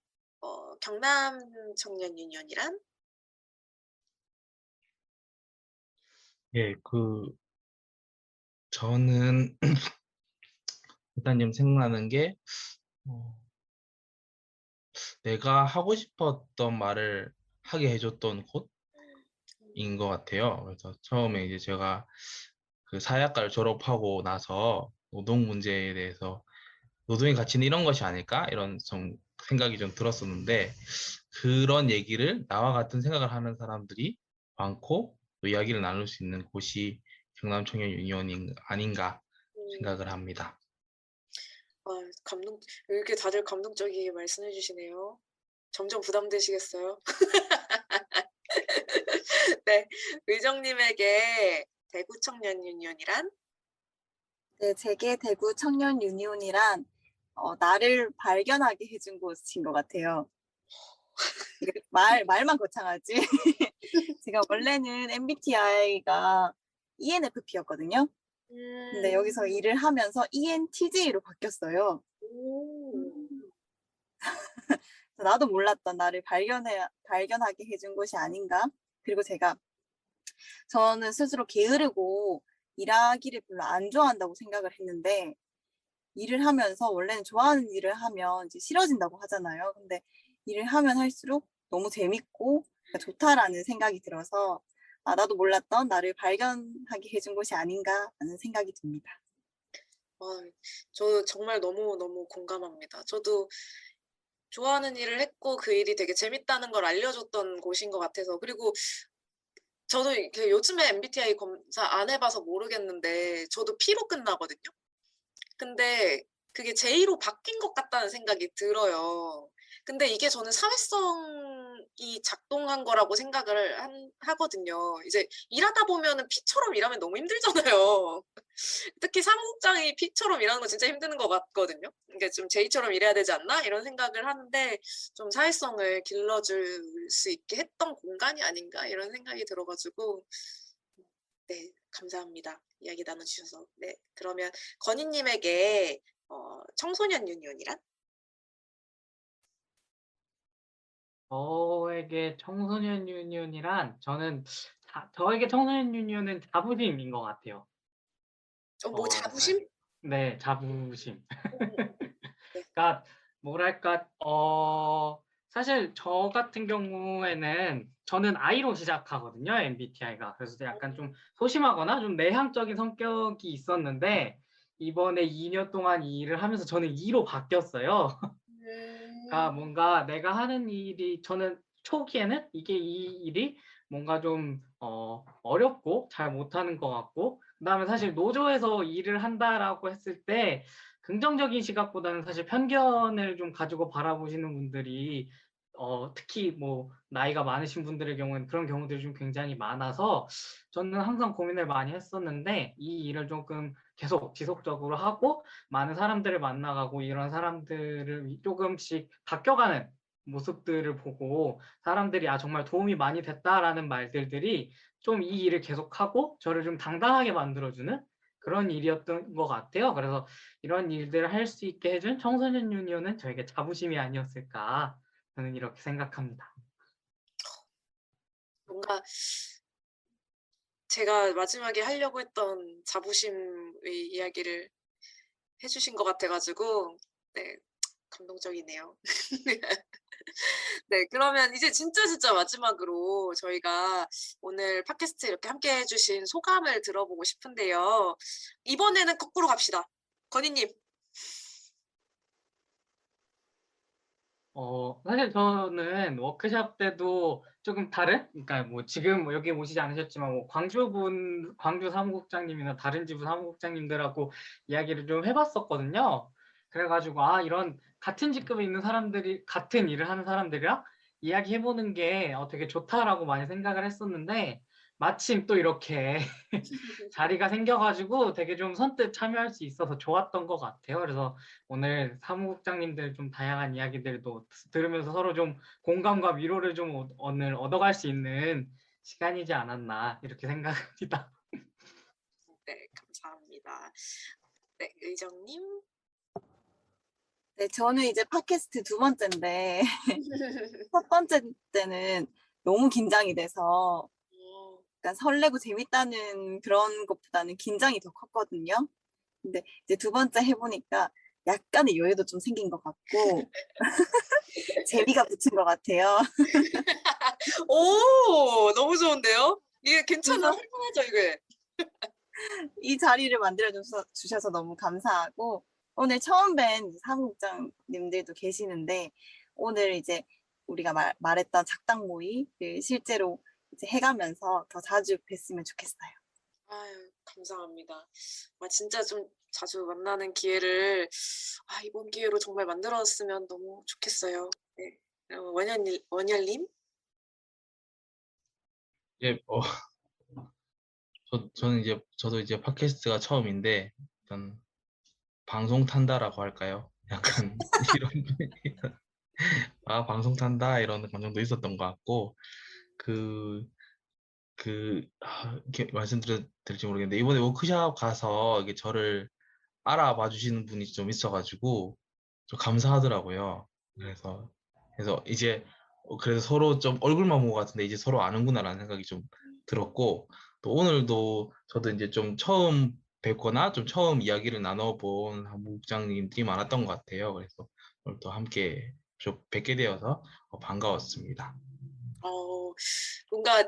경남 청년 유니온이란? 예, 저는 일단 좀 생각나는 게 내가 하고 싶었던 말을 하게 해줬던 곳인 것 같아요. 그래서 처음에 이제 제가 그 사회학과를 졸업하고 나서 노동 문제에 대해서 노동의 가치는 이런 것이 아닐까? 이런 좀 생각이 좀 들었었는데 그런 얘기를 나와 같은 생각을 하는 사람들이 많고 또 이야기를 나눌 수 있는 곳이 경남 청년 유니온이 아닌가 생각을 합니다. 왜 이렇게 다들 감동적이게 말씀해 주시네요. 점점 부담되시겠어요? 네, 의정님에게 대구 청년 유니온이란? 네, 제게 대구 청년 유니온이란 나를 발견하게 해준 곳인 것 같아요. 말만 거창하지. 제가 원래는 MBTI가 ENFP였거든요. 근데 여기서 일을 하면서 ENTJ로 바뀌었어요. 나도 몰랐던 나를 발견하게 해준 곳이 아닌가. 그리고 저는 스스로 게으르고 일하기를 별로 안 좋아한다고 생각을 했는데 일을 하면서 원래는 좋아하는 일을 하면 이제 싫어진다고 하잖아요. 근데 일을 하면 할수록 너무 재밌고 좋다라는 생각이 들어서 나도 몰랐던 나를 발견하게 해준 곳이 아닌가 하는 생각이 듭니다. 저 정말 너무 공감합니다. 저도 좋아하는 일을 했고 그 일이 되게 재밌다는 걸 알려줬던 곳인 것 같아서 그리고 저도 요즘에 MBTI 검사 안 해봐서 모르겠는데 저도 P로 끝나거든요. 근데 그게 J로 바뀐 것 같다는 생각이 들어요. 근데 이게 저는 사회성이 작동한 거라고 생각을 하거든요. 이제 일하다 보면은 P처럼 일하면 너무 힘들잖아요. 특히 사무국장이 P처럼 일하는 거 진짜 힘든 것 같거든요. 이게 좀 J처럼 일해야 되지 않나? 이런 생각을 하는데 좀 사회성을 길러줄 수 있게 했던 공간이 아닌가? 이런 생각이 들어가지고 네, 감사합니다. 이야기 나눠주셔서. 네, 그러면 건희님에게 청소년 유니온이란? 저에게 청소년 유니온이란 저에게 청소년 유니온은 자부심인 것 같아요. 뭐 자부심? 네, 자부심. 네. 그러니까 뭐랄까 사실 저 같은 경우에는 저는 I로 시작하거든요, MBTI가. 그래서 약간 좀 소심하거나 좀 내향적인 성격이 있었는데 이번에 2년 동안 이 일을 하면서 저는 E로 바뀌었어요. 그러니까 뭔가 내가 하는 일이 저는 초기에는 이게 이 일이 뭔가 좀 어렵고 잘 못하는 것 같고 그다음에 사실 노조에서 일을 한다라고 했을 때 긍정적인 시각보다는 사실 편견을 좀 가지고 바라보시는 분들이 특히 뭐 나이가 많으신 분들의 경우에는 그런 경우들이 좀 굉장히 많아서 저는 항상 고민을 많이 했었는데 이 일을 조금 계속 지속적으로 하고 많은 사람들을 만나가고 이런 사람들을 조금씩 바뀌어가는 모습들을 보고 사람들이 아 정말 도움이 많이 됐다라는 말들이 좀 이 일을 계속하고 저를 좀 당당하게 만들어주는 그런 일이었던 것 같아요. 그래서 이런 일들을 할 수 있게 해준 청소년 유니온은 저에게 자부심이 아니었을까 저는 이렇게 생각합니다. 뭔가 제가 마지막에 하려고 했던 자부심의 이야기를 해주신 것 같아가지고 네, 감동적이네요. 네, 그러면 이제 진짜 마지막으로 저희가 오늘 팟캐스트 이렇게 함께 해주신 소감을 들어보고 싶은데요. 이번에는 거꾸로 갑시다. 건희님. 사실 저는 워크숍 때도 조금 다른, 그러니까 뭐 지금 뭐 여기 오시지 않으셨지만 뭐 광주 사무국장님이나 다른 지부 사무국장님들하고 이야기를 좀 해봤었거든요. 그래가지고 아 이런 같은 직급에 있는 사람들이 같은 일을 하는 사람들이랑 이야기해보는 게 되게 좋다라고 많이 생각을 했었는데 마침 또 이렇게 자리가 생겨가지고 되게 좀 선뜻 참여할 수 있어서 좋았던 것 같아요. 그래서 오늘 사무국장님들 좀 다양한 이야기들도 들으면서 서로 좀 공감과 위로를 좀 오늘 얻어갈 수 있는 시간이지 않았나 이렇게 생각합니다. 네, 감사합니다. 네, 의정님. 네, 저는 이제 팟캐스트 2번째인데 첫 번째 때는 너무 긴장이 돼서 약간 설레고 재밌다는 그런 것보다는 긴장이 더 컸거든요. 근데 이제 2번째 해보니까 약간의 여유도 좀 생긴 것 같고 재미가 붙은 것 같아요. 오, 너무 좋은데요? 이게 괜찮아, 할만하죠, 이게. 이 자리를 만들어 주셔서 너무 감사하고 오늘 처음 뵌 사무국장님들도 계시는데 오늘 이제 우리가 말했던 작당 모의를 실제로 이제 해가면서 더 자주 뵀으면 좋겠어요. 아유, 감사합니다. 진짜 좀 자주 만나는 기회를 이번 기회로 정말 만들었으면 너무 좋겠어요. 네. 원열님? 예, 저도 이제 팟캐스트가 처음인데, 일단 방송 탄다라고 할까요? 약간 이런 방송 탄다 이런 감정도 있었던 것 같고, 이렇게 말씀드릴지 모르겠는데 이번에 워크숍 가서 이게 저를 알아봐 주시는 분이 좀 있어가지고 좀 감사하더라고요. 그래서 이제 그래서 서로 좀 얼굴만 본 것 같은데 이제 서로 아는구나라는 생각이 좀 들었고, 또 오늘도 저도 이제 좀 처음 뵙거나 좀 처음 이야기를 나눠본 사무국장님들이 많았던 것 같아요. 그래서 오늘 또 함께 좀 뵙게 되어서 반가웠습니다. 뭔가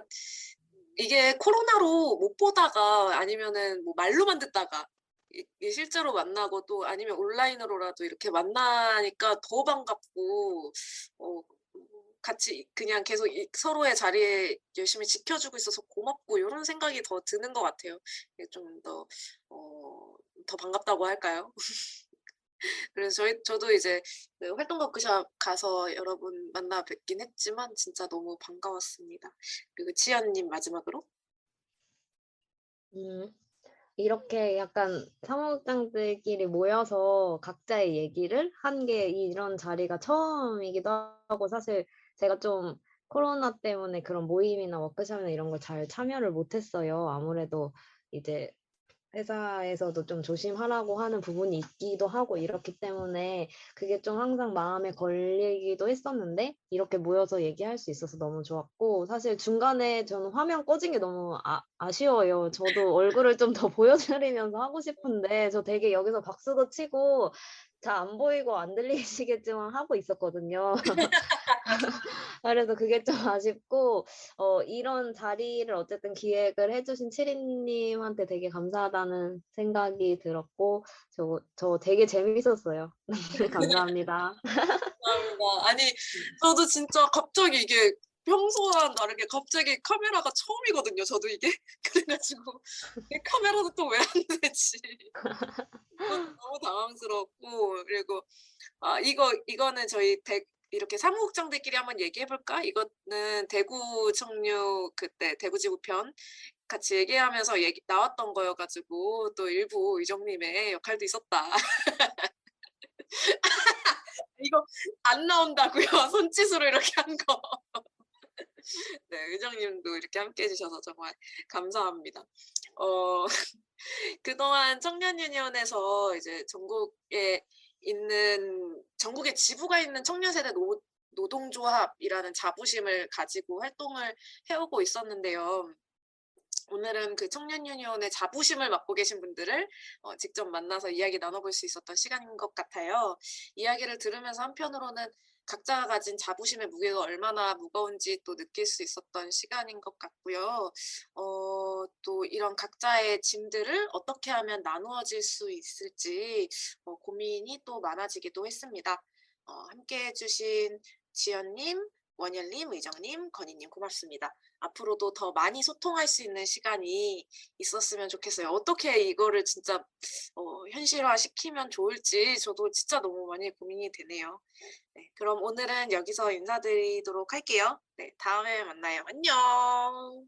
이게 코로나로 못 보다가 아니면은 뭐 말로만 듣다가 이게 실제로 만나고 또 아니면 온라인으로라도 이렇게 만나니까 더 반갑고 같이 그냥 계속 서로의 자리에 열심히 지켜주고 있어서 고맙고 이런 생각이 더 드는 것 같아요. 좀 더 반갑다고 할까요? 그래서 저도 이제 그 활동 워크숍 가서 여러분 만나 뵙긴 했지만 진짜 너무 반가웠습니다. 그리고 지연님 마지막으로. 이렇게 약간 사무국장들끼리 모여서 각자의 얘기를 한 게 이런 자리가 처음이기도 하고, 사실 제가 좀 코로나 때문에 그런 모임이나 워크숍이나 이런 걸 잘 참여를 못했어요. 아무래도 이제 회사에서도 좀 조심하라고 하는 부분이 있기도 하고 이렇기 때문에 그게 좀 항상 마음에 걸리기도 했었는데 이렇게 모여서 얘기할 수 있어서 너무 좋았고, 사실 중간에 저는 화면 꺼진 게 너무 아쉬워요. 저도 얼굴을 좀 더 보여드리면서 하고 싶은데 저 되게 여기서 박수도 치고 잘 안 보이고 안 들리시겠지만 하고 있었거든요. 그래서 그게 좀 아쉽고 이런 자리를 어쨌든 기획을 해주신 치리님한테 되게 감사하다는 생각이 들었고 저 되게 재밌었어요. 감사합니다. 감사합니다. 아니, 저도 진짜 갑자기 이게 평소와는 다르게 갑자기 카메라가 처음이거든요. 저도 이게. 그래가지고 이 카메라도 또 왜 안 되지? 너무 당황스럽고 그리고 이거는 저희 이렇게 사무국장들끼리 한번 얘기해 볼까? 이거는 대구 청류 그때 대구지구편 같이 얘기하면서 나왔던 거여가지고 또 일부 의정님의 역할도 있었다. 이거 안 나온다고요? 손짓으로 이렇게 한 거. 네, 의정님도 이렇게 함께 해주셔서 정말 감사합니다. 그동안 청년유니온에서 이제 전국에 지부가 있는 청년세대 노동조합이라는 자부심을 가지고 활동을 해오고 있었는데요. 오늘은 그 청년유니온의 자부심을 맡고 계신 분들을 직접 만나서 이야기 나눠볼 수 있었던 시간인 것 같아요. 이야기를 들으면서 한편으로는 각자가 가진 자부심의 무게가 얼마나 무거운지 또 느낄 수 있었던 시간인 것 같고요. 또 이런 각자의 짐들을 어떻게 하면 나누어질 수 있을지 고민이 또 많아지기도 했습니다. 함께 해주신 지연님, 원열님, 의정님, 건희님 고맙습니다. 앞으로도 더 많이 소통할 수 있는 시간이 있었으면 좋겠어요. 어떻게 이거를 진짜 현실화시키면 좋을지 저도 진짜 너무 많이 고민이 되네요. 네, 그럼 오늘은 여기서 인사드리도록 할게요. 네, 다음에 만나요. 안녕.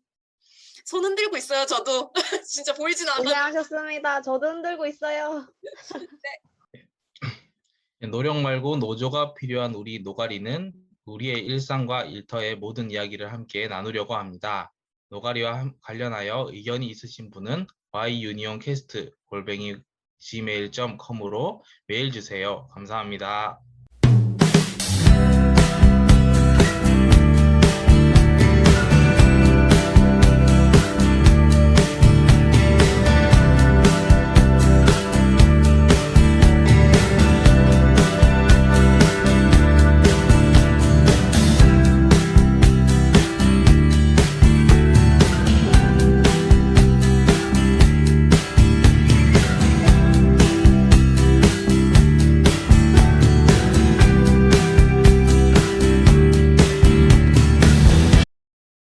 손 흔들고 있어요, 저도. 진짜 보이진 않아요. 고생하셨습니다. 저도 흔들고 있어요. 노력 말고 노조가 필요한 우리 노가리는 우리의 일상과 일터의 모든 이야기를 함께 나누려고 합니다. 노가리와 관련하여 의견이 있으신 분은 yunioncast@gmail.com으로 메일 주세요. 감사합니다.